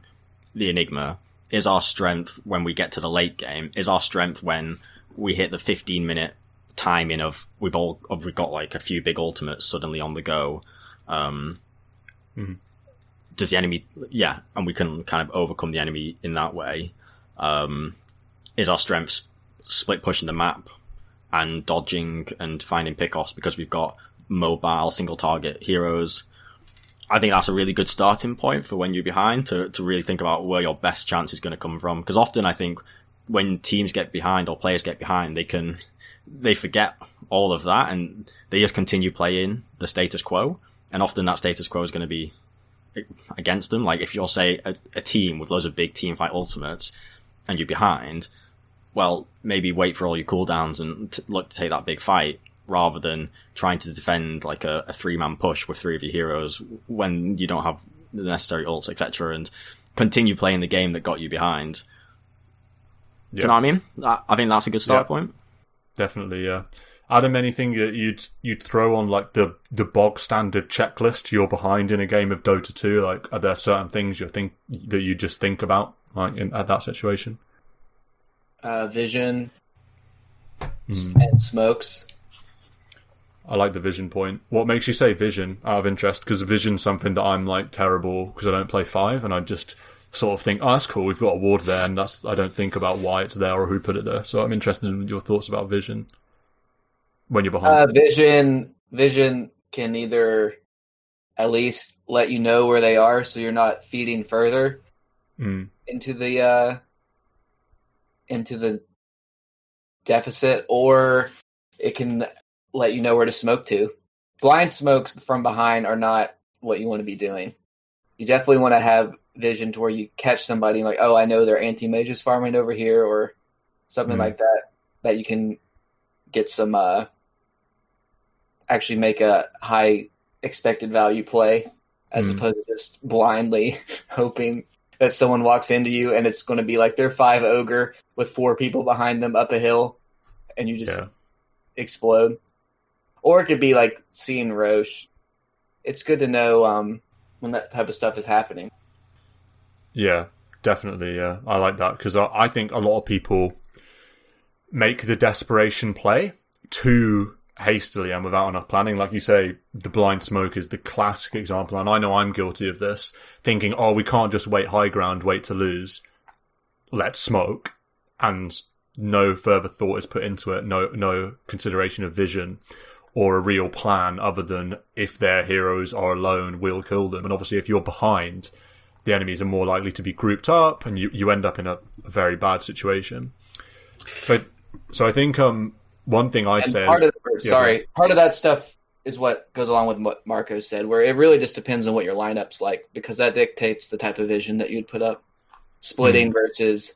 the Enigma? Is our strength when we get to the late game? Is our strength when we hit the 15-minute timing of we've got like a few big ultimates suddenly on the go? Does the enemy, and we can kind of overcome the enemy in that way. Is our strength split pushing the map and dodging and finding pickoffs because we've got mobile single target heroes? I think that's a really good starting point for when you're behind to really think about where your best chance is going to come from. Because often I think when teams get behind or players get behind, they forget all of that and they just continue playing the status quo. And often that status quo is going to be against them. Like if you're, say, a team with loads of big team fight ultimates and you're behind, well, maybe wait for all your cooldowns and look to take that big fight rather than trying to defend like a 3-man push with 3 of your heroes when you don't have the necessary ults, etc., and continue playing the game that got you behind. Do you know what I mean? I think that's a good start point. Definitely, yeah. Adam, anything that you'd throw on like the bog standard checklist you're behind in a game of Dota 2? Like, are there certain things that you just think about like at that situation? Vision and smokes. I like the vision point. What makes you say vision out of interest? Because vision's something that I'm like terrible because I don't play 5 and I just sort of think, oh, that's cool, we've got a ward there, and I don't think about why it's there or who put it there. So I'm interested in your thoughts about vision when you're behind. Vision can either at least let you know where they are so you're not feeding further into the deficit, or it can let you know where to smoke to. Blind smokes from behind are not what you want to be doing. You definitely want to have vision to where you catch somebody like, oh, I know their anti-mage is farming over here, or something like that you can get some, actually make a high expected value play as opposed to just blindly hoping that someone walks into you and it's going to be like they're 5 ogre with 4 people behind them up a hill and you just explode. Or it could be like seeing Roche. It's good to know when that type of stuff is happening. Yeah, definitely. Yeah, I like that because I think a lot of people make the desperation play too hastily and without enough planning. Like you say, the blind smoke is the classic example, and I know I'm guilty of this, thinking, oh, we can't just wait high ground, wait to lose. Let's smoke. And no further thought is put into it, no consideration of vision or a real plan other than if their heroes are alone, we'll kill them. And obviously if you're behind, the enemies are more likely to be grouped up and you end up in a very bad situation. So I think one thing I'd say part of that stuff is what goes along with what Marco said, where it really just depends on what your lineup's like, because that dictates the type of vision that you'd put up. Splitting versus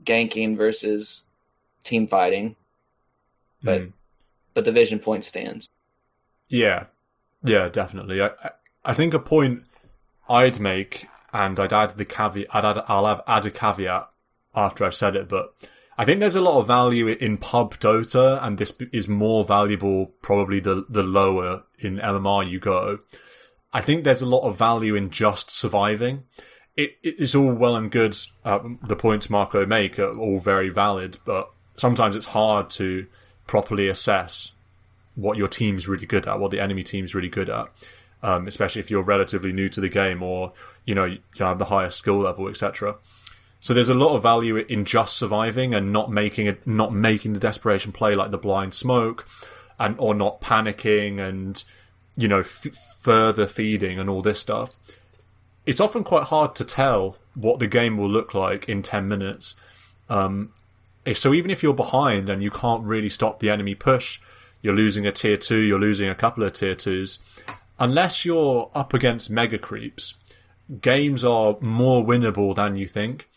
ganking versus team fighting. But the vision point stands. Yeah, definitely. I think a point I'd make, and I'd add the caveat. I'll add a caveat after I've said it, but I think there's a lot of value in pub Dota, and this is more valuable probably the lower in MMR you go. I think there's a lot of value in just surviving. It's all well and good. The points Marco make are all very valid, but sometimes it's hard to properly assess what your team's really good at, what the enemy team's really good at, especially if you're relatively new to the game or you have the highest skill level, etc. So there's a lot of value in just surviving and not making the desperation play like the blind smoke, or not panicking and further feeding and all this stuff. It's often quite hard to tell what the game will look like in 10 minutes. So even if you're behind and you can't really stop the enemy push, you're losing a tier 2, you're losing a couple of tier 2s, unless you're up against mega creeps, games are more winnable than you think.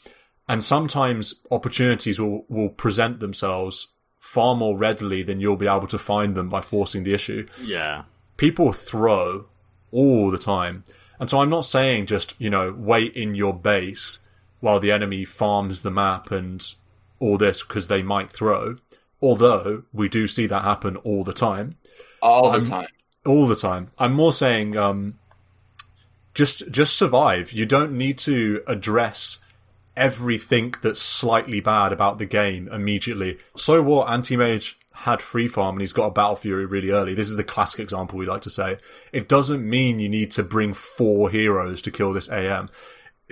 And sometimes opportunities will present themselves far more readily than you'll be able to find them by forcing the issue. Yeah. People throw all the time. And so I'm not saying just, wait in your base while the enemy farms the map and all this because they might throw. Although we do see that happen all the time. All the time. I'm more saying just survive. You don't need to address everything that's slightly bad about the game immediately. So what? Anti-Mage had free farm and he's got a Battle Fury really early. This is the classic example we like to say. It doesn't mean you need to bring 4 heroes to kill this AM.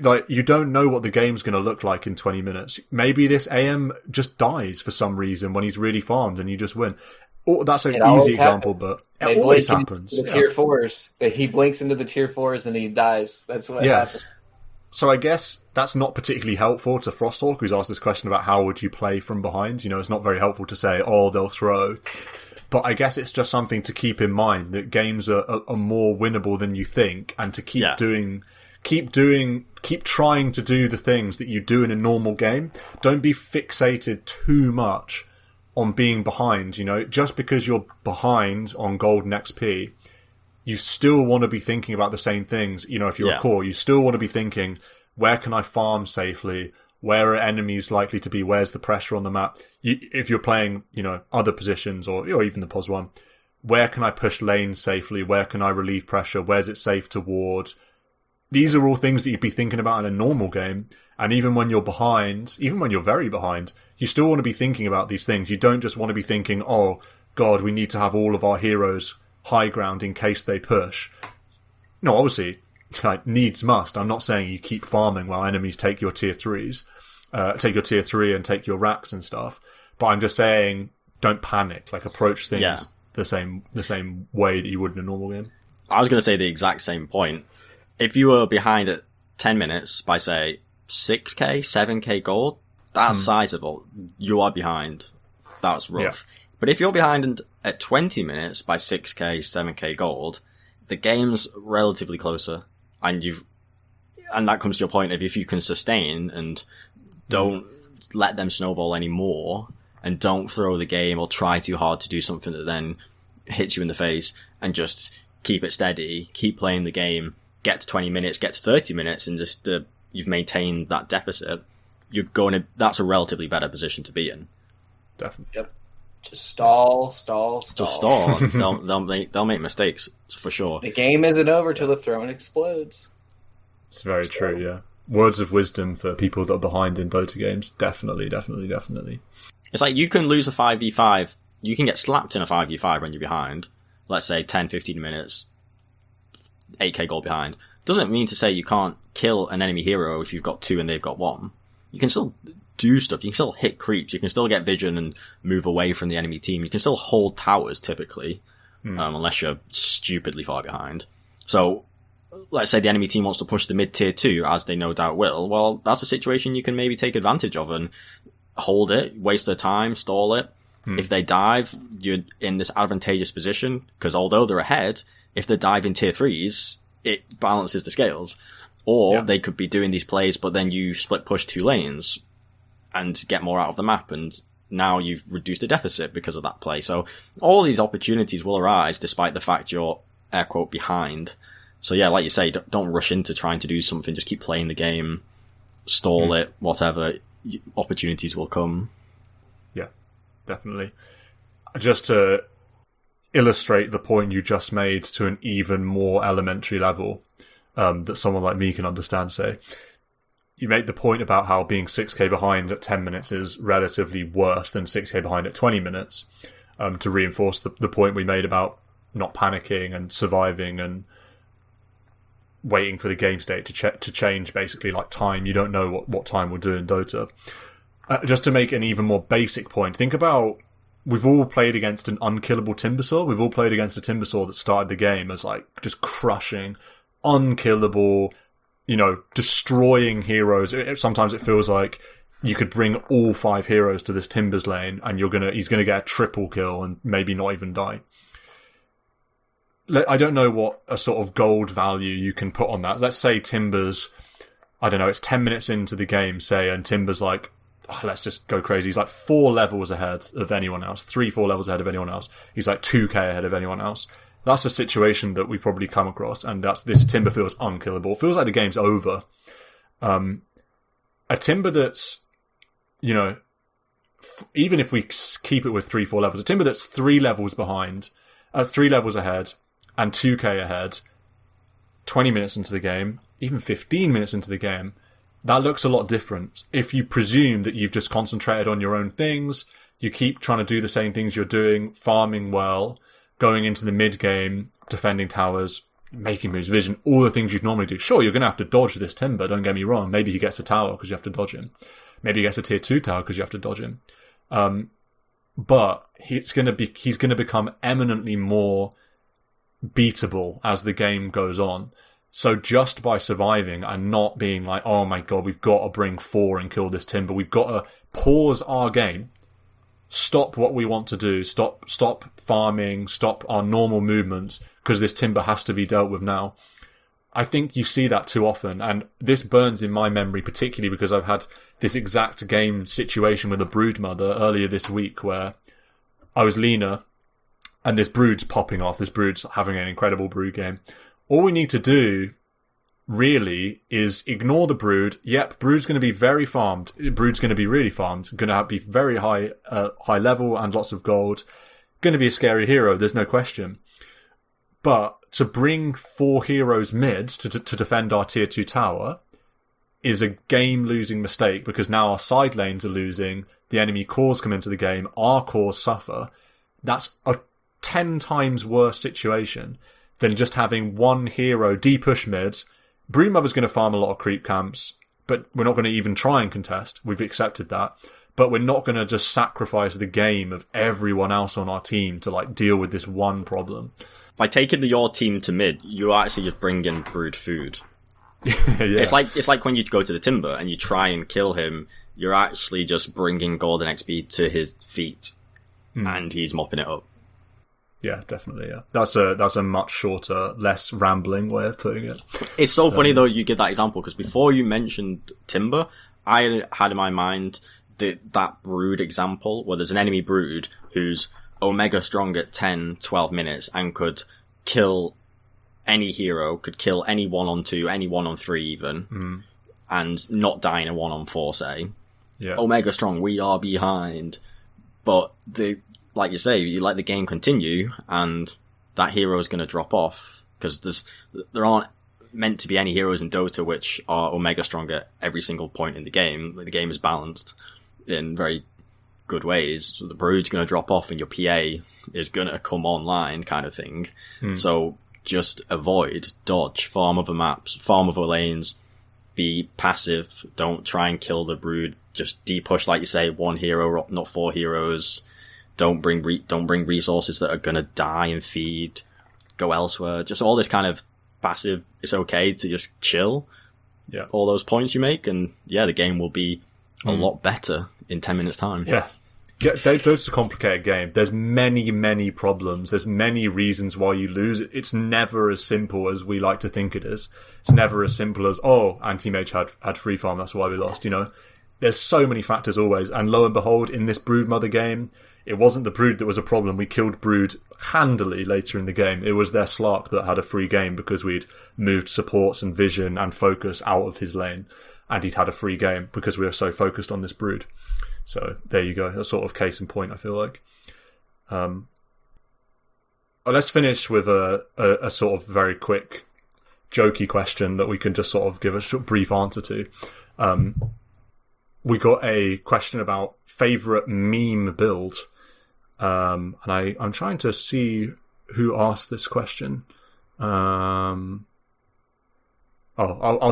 Like, you don't know what the game's going to look like in 20 minutes. Maybe this AM just dies for some reason when he's really farmed and you just win. Oh, that's an easy example, but it always happens. The tier 4s. He blinks into the tier 4s and he dies. That's what happens. So I guess that's not particularly helpful to Frosthawk, who's asked this question about how would you play from behind. It's not very helpful to say, oh, they'll throw. But I guess it's just something to keep in mind that games are more winnable than you think, and to keep trying to do the things that you do in a normal game. Don't be fixated too much on being behind. Just because you're behind on golden XP, you still want to be thinking about the same things. If you're a core, you still want to be thinking, where can I farm safely? Where are enemies likely to be? Where's the pressure on the map? If you're playing, other positions or even the POS one, where can I push lanes safely? Where can I relieve pressure? Where's it safe to ward? These are all things that you'd be thinking about in a normal game. And even when you're behind, even when you're very behind, you still want to be thinking about these things. You don't just want to be thinking, oh, God, we need to have all of our heroes high ground in case they push. No, obviously, needs must. I'm not saying you keep farming while enemies take your tier 3s, take your tier 3 and take your racks and stuff. But I'm just saying, don't panic. Approach things the same way that you would in a normal game. I was going to say the exact same point. If you were behind at 10 minutes by, say, 6k, 7k gold, that's sizable. You are behind. That's rough. Yeah. But if you're behind at 20 minutes by 6k, 7k gold, the game's relatively closer. And that comes to your point of if you can sustain and don't let them snowball anymore and don't throw the game or try too hard to do something that then hits you in the face, and just keep it steady, keep playing the game, get to 20 minutes, get to 30 minutes, and just you've maintained that deficit, that's a relatively better position to be in. Definitely. Yep. Just stall. Just stall. They'll make mistakes for sure. The game isn't over till the throne explodes. It's very true, yeah. Words of wisdom for people that are behind in Dota games. Definitely. It's like you can lose a 5v5. You can get slapped in a 5v5 when you're behind. Let's say 10, 15 minutes, 8k gold behind. Doesn't mean to say you can't kill an enemy hero if you've got 2 and they've got 1. You can still do stuff. You can still hit creeps. You can still get vision and move away from the enemy team. You can still hold towers, typically, unless you're stupidly far behind. So, let's say the enemy team wants to push the mid-tier 2, as they no doubt will. Well, that's a situation you can maybe take advantage of and hold it, waste their time, stall it. If they dive, you're in this advantageous position, because although they're ahead, if they dive in tier 3s, it balances the scales. Or they could be doing these plays, but then you split push 2 lanes and get more out of the map, and now you've reduced the deficit because of that play. So all these opportunities will arise despite the fact you're, air quote, behind. So yeah, like you say, don't rush into trying to do something, just keep playing the game, stall it, whatever, opportunities will come. Yeah, definitely. Just to illustrate the point you just made to an even more elementary level, that someone like me can understand, say, you make the point about how being 6k behind at 10 minutes is relatively worse than 6k behind at 20 minutes, to reinforce the point we made about not panicking and surviving and waiting for the game state to change, basically, like time. You don't know what time will do in Dota. Just to make an even more basic point, think about, we've all played against an unkillable Timbersaw. We've all played against a Timbersaw that started the game as like just crushing, unkillable, destroying heroes. Sometimes it feels like you could bring all 5 heroes to this Timbers lane and he's gonna get a triple kill and maybe not even die. I don't know what a sort of gold value you can put on that. Let's say Timbers, I don't know, it's 10 minutes into the game, say, and Timbers like, let's just go crazy. He's like 4 levels ahead of anyone else, 3-4 levels ahead of anyone else. He's like 2k ahead of anyone else. That's a situation that we probably come across, and this Timber feels unkillable. It feels like the game's over. A Timber that's, even if we keep it with 3-4 levels, a Timber that's 3 levels behind, 3 levels ahead, and 2k ahead, 20 minutes into the game, even 15 minutes into the game, that looks a lot different. If you presume that you've just concentrated on your own things, you keep trying to do the same things you're doing, farming well, going into the mid-game, defending towers, making moves, vision, all the things you'd normally do. Sure, you're going to have to dodge this Timber, don't get me wrong. Maybe he gets a tower because you have to dodge him. Maybe he gets a tier 2 tower because you have to dodge him. But he's going to become eminently more beatable as the game goes on. So just by surviving and not being like, oh my god, we've got to bring 4 and kill this Timber, we've got to pause our game, stop what we want to do, stop farming, stop our normal movements, because this Timber has to be dealt with now. I think you see that too often, and this burns in my memory, particularly because I've had this exact game situation with a Broodmother earlier this week where I was Lena, and this Brood's popping off, this Brood's having an incredible Brood game. All we need to do, really, is ignore the Brood. Yep, Brood's going to be very farmed. Brood's going to be really farmed. Going to be very high level and lots of gold. Going to be a scary hero, there's no question. But to bring 4 heroes mid to defend our tier 2 tower is a game-losing mistake, because now our side lanes are losing, the enemy cores come into the game, our cores suffer. That's a 10 times worse situation than just having one hero de-push mid. Broodmother's going to farm a lot of creep camps, but we're not going to even try and contest. We've accepted that. But we're not going to just sacrifice the game of everyone else on our team to deal with this one problem. By taking your team to mid, you're actually just bringing Brood food. Yeah. It's like when you go to the Timber and you try and kill him, you're actually just bringing golden XP to his feet, and he's mopping it up. Yeah, definitely. Yeah, that's a much shorter, less rambling way of putting it. It's so funny though you give that example, because before you mentioned Timber, I had in my mind that Brood example where there's an enemy Brood who's Omega strong at 10, 12 minutes and could kill any hero, could kill any 1-on-2, any 1-on-3 even, and not die in a 1-on-4, say. Yeah. Omega strong, we are behind. But the like you say, you let the game continue, and that hero is going to drop off, because there aren't meant to be any heroes in Dota which are Omega strong at every single point in the game. The game is balanced in very good ways. So the Brood's going to drop off and your PA is going to come online, kind of thing. So just avoid, dodge, farm other maps, farm other lanes, be passive, don't try and kill the Brood, just de-push, like you say, one hero, not 4 heroes. Don't bring resources that are going to die and feed, go elsewhere. Just all this kind of passive, it's okay to just chill. Yeah. All those points you make, and yeah, the game will be a lot better in 10 minutes time. Yeah. Dota's a complicated game. There's many problems. There's many reasons why you lose. It's never as simple as we like to think it is. It's never as simple as, oh, anti-mage had free farm, that's why we lost, you know. There's so many factors always, and lo and behold, in this Broodmother game, it wasn't the Brood that was a problem. We killed Brood handily later in the game. It was their Slark that had a free game because we'd moved supports and vision and focus out of his lane, and he'd had a free game because we were so focused on this Brood. So there you go. A sort of case in point, I feel like. Let's finish with a sort of very quick, jokey question that we can just sort of give a brief answer to. We got a question about favourite meme build. And I'm trying to see who asked this question. I'll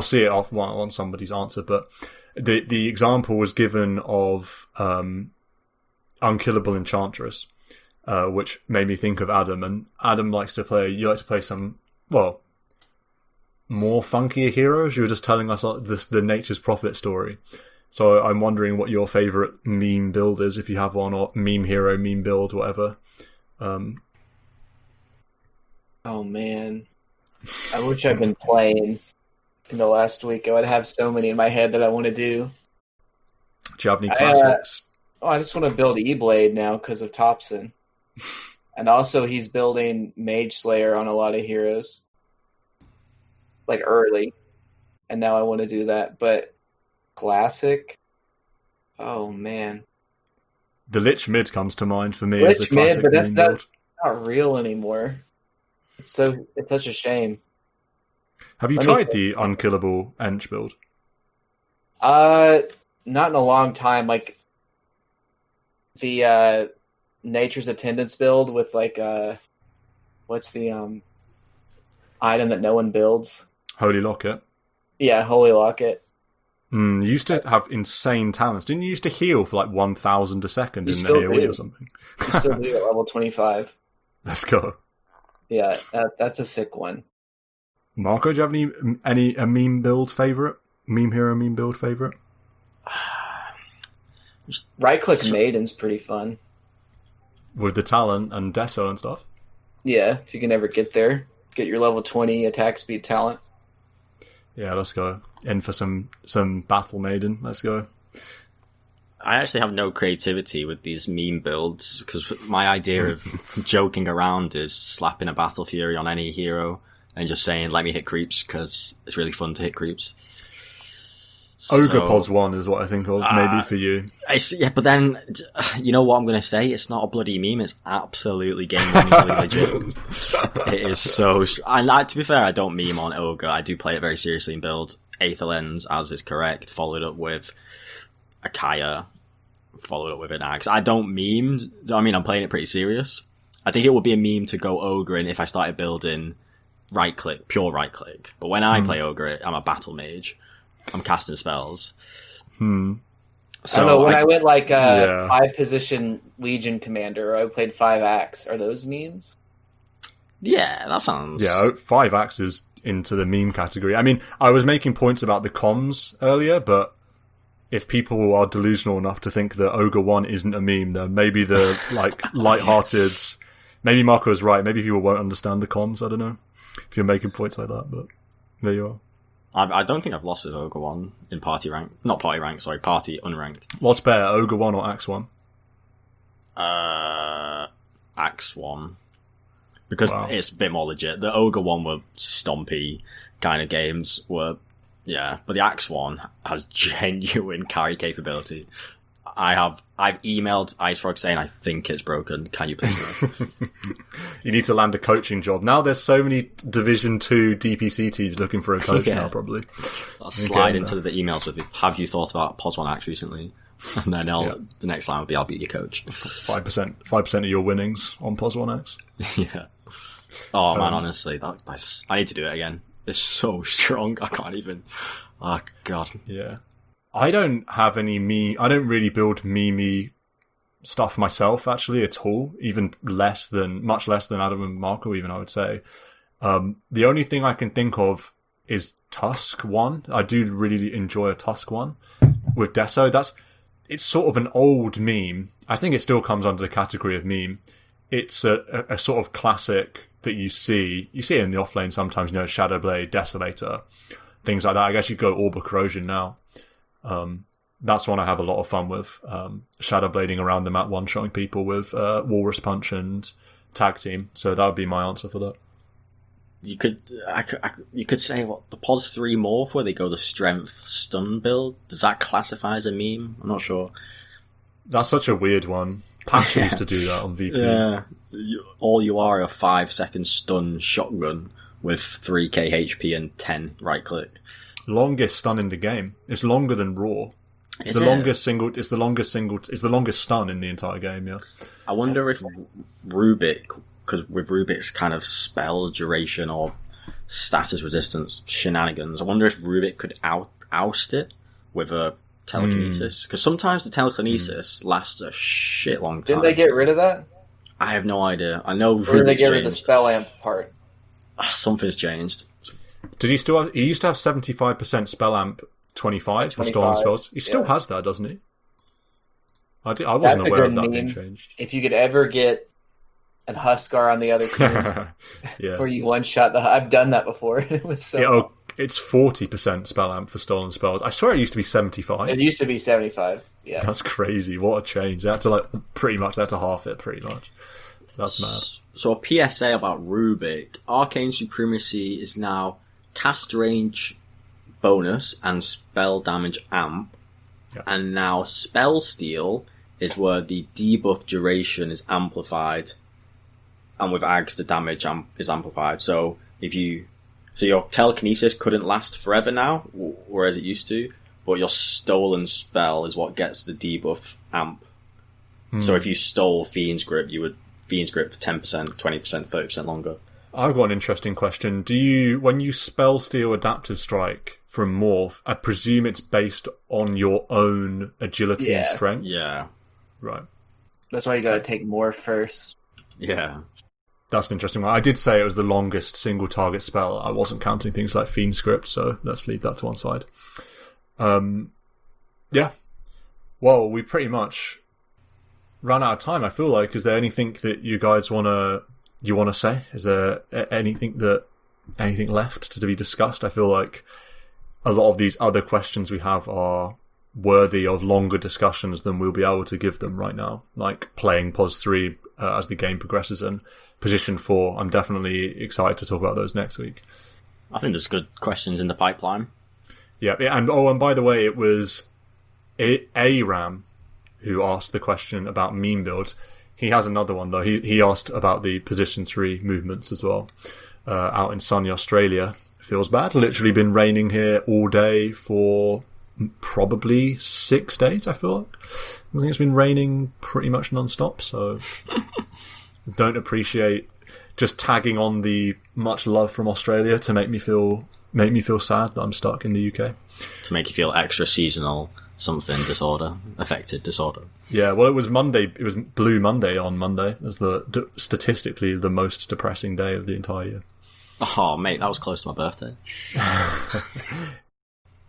see it off on somebody's answer, but the example was given of Unkillable Enchantress, which made me think of Adam. And Adam likes to play some, well, more funkier heroes. You were just telling us the Nature's Prophet story. So I'm wondering what your favourite meme build is, if you have one, or meme hero, meme build, whatever. Oh man, I wish I'd been playing in the last week. I would have so many in my head that I want to do. Do you have any classics? I just want to build E-Blade now because of Thompson. And also he's building Mage Slayer on a lot of heroes. Like early. And now I want to do that. But classic? Oh man. The Lich Mid comes to mind for me Lich as a classic Mid, but that's build. not real anymore. It's such a shame. Have you tried the Unkillable Ench build? Not in a long time. Like the Nature's Attendance build with like what's the item that no one builds? Holy Locket. Yeah, Holy Locket. You used to have insane talents. Didn't you used to heal for like 1,000 a second in the AoE or something? You still do at level 25. Let's go. Yeah, that's a sick one. Marco, do you have any meme build favourite? Meme hero meme build favourite? Right-click Maiden's pretty fun. With the talent and Deso and stuff? Yeah, if you can ever get there. Get your level 20 attack speed talent. Yeah, let's go. In for some Battle Maiden. Let's go. I actually have no creativity with these meme builds, because my idea of joking around is slapping a Battle Fury on any hero and just saying, let me hit creeps, because it's really fun to hit creeps. Ogre Pos 1 is what I think of, maybe, for you. Yeah, but then, you know what I'm going to say? It's not a bloody meme, it's absolutely game-winningly legit. It is so... to be fair, I don't meme on Ogre. I do play it very seriously and build Aether Lens, as is correct, followed up with a Kaya, followed up with an Axe. I don't meme. I mean, I'm playing it pretty serious. I think it would be a meme to go Ogre in if I started building right-click, pure right-click. But when I play Ogre, I'm a battle mage. I'm casting spells. So I don't know, when I went like 5-position Legion Commander, I played 5 Axe. Are those memes? Yeah, that sounds... Yeah, 5 Axe is into the meme category. I mean, I was making points about the comms earlier, but if people are delusional enough to think that Ogre 1 isn't a meme, then maybe the like light-hearted... Maybe Marco is right. Maybe people won't understand the comms. I don't know if you're making points like that, but there you are. I don't think I've lost with Ogre 1 in party rank. Not party rank, sorry, party unranked. What's better, Ogre 1 or Axe 1? Axe 1. Because it's a bit more legit. The Ogre 1 were stompy kind of games, but the Axe 1 has genuine carry capability. I've emailed IceFrog saying I think it's broken. Can you please do it? You need to land a coaching job. Now there's so many Division 2 DPC teams looking for a coach now, probably. I'll slide into the emails with, have you thought about POS 1X recently? And then the next line will be, I'll be your coach. 5% of your winnings on POS 1X. Yeah. Oh man, honestly, I need to do it again. It's so strong. I can't even. Oh god. Yeah. I don't have any I don't really build meme stuff myself, actually, at all. Much less than Adam and Marco, even, I would say. The only thing I can think of is Tusk one. I do really enjoy a Tusk one with Deso. It's sort of an old meme. I think it still comes under the category of meme. It's a sort of classic that you see it in the offlane sometimes, Shadowblade, Desolator, things like that. I guess you go Orb of Corrosion now. That's one I have a lot of fun with. Shadowblading around the map, one-shotting people with Walrus Punch and Tag Team. So that would be my answer for that. You could say what the POS 3 morph where they go the strength stun build. Does that classify as a meme? I'm not sure. That's such a weird one. Pasha used to do that on VP. Yeah, all you are a 5-second stun shotgun with 3k HP and 10 right click. Longest stun in the game. It's longer than Raw. It's the longest stun in the entire game. Yeah. I wonder if Rubik, because with Rubik's kind of spell duration or status resistance shenanigans, I wonder if Rubik could oust it with a telekinesis, because sometimes the telekinesis lasts a shit long time. Didn't they get rid of that? I have no idea. I know Rubik's or did they get rid of the spell amp part? Something's changed. Did he still have? He used to have 75% spell amp 25 for stolen spells. He still has that, doesn't he? I wasn't aware of that being changed. If you could ever get an Huskar on the other team, where you one shot I've done that before. It was so. It's 40% spell amp for stolen spells. I swear it used to be 75. It used to be 75. Yeah, that's crazy. What a change! They had to half it, pretty much. That's mad. So a PSA about Rubik: Arcane Supremacy is now cast range bonus and spell damage amp, and now spell steal is where the debuff duration is amplified, and with Ags the damage is amplified. So your telekinesis couldn't last forever now, whereas it used to, but your stolen spell is what gets the debuff amp. So if you stole Fiend's Grip, you would Fiend's Grip for 10%, 20%, 30% longer. I've got an interesting question. When you spell steal Adaptive Strike from Morph, I presume it's based on your own agility and strength? Yeah. Right. That's why you gotta take Morph first. Yeah. That's an interesting one. I did say it was the longest single target spell. I wasn't counting things like Fiend Script, so let's leave that to one side. Yeah. Well, we pretty much ran out of time, I feel like. Is there anything that you guys want to say? Is there anything left to be discussed? I feel like a lot of these other questions we have are worthy of longer discussions than we'll be able to give them right now, like playing POS 3 as the game progresses, and Position 4. I'm definitely excited to talk about those next week. I think there's good questions in the pipeline. Yeah, and by the way, it was Aram who asked the question about meme builds. He has another one though. He asked about the Position 3 movements as well, out in sunny Australia. Feels bad. Literally been raining here all day for probably 6 days, I feel like. I think it's been raining pretty much non-stop, so don't appreciate just tagging on the much love from Australia to make me feel sad that I'm stuck in the UK. To make you feel extra seasonal affected disorder. Yeah, well, it was Monday. It was Blue Monday on Monday. It was statistically the most depressing day of the entire year. Oh, mate, that was close to my birthday.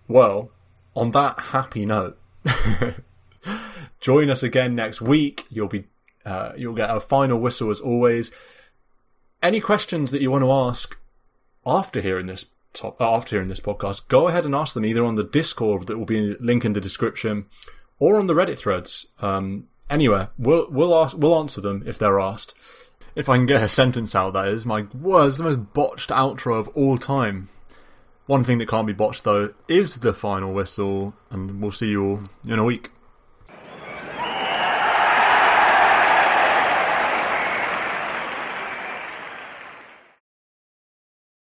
Well, on that happy note, join us again next week. You'll get a final whistle as always. Any questions that you want to ask after hearing this podcast, go ahead and ask them either on the Discord that will be a link in the description, or on the Reddit threads. Anywhere, we'll answer them if they're asked. If I can get a sentence out, that is. My words, the most botched outro of all time. One thing that can't be botched though is the final whistle, and we'll see you all in a week.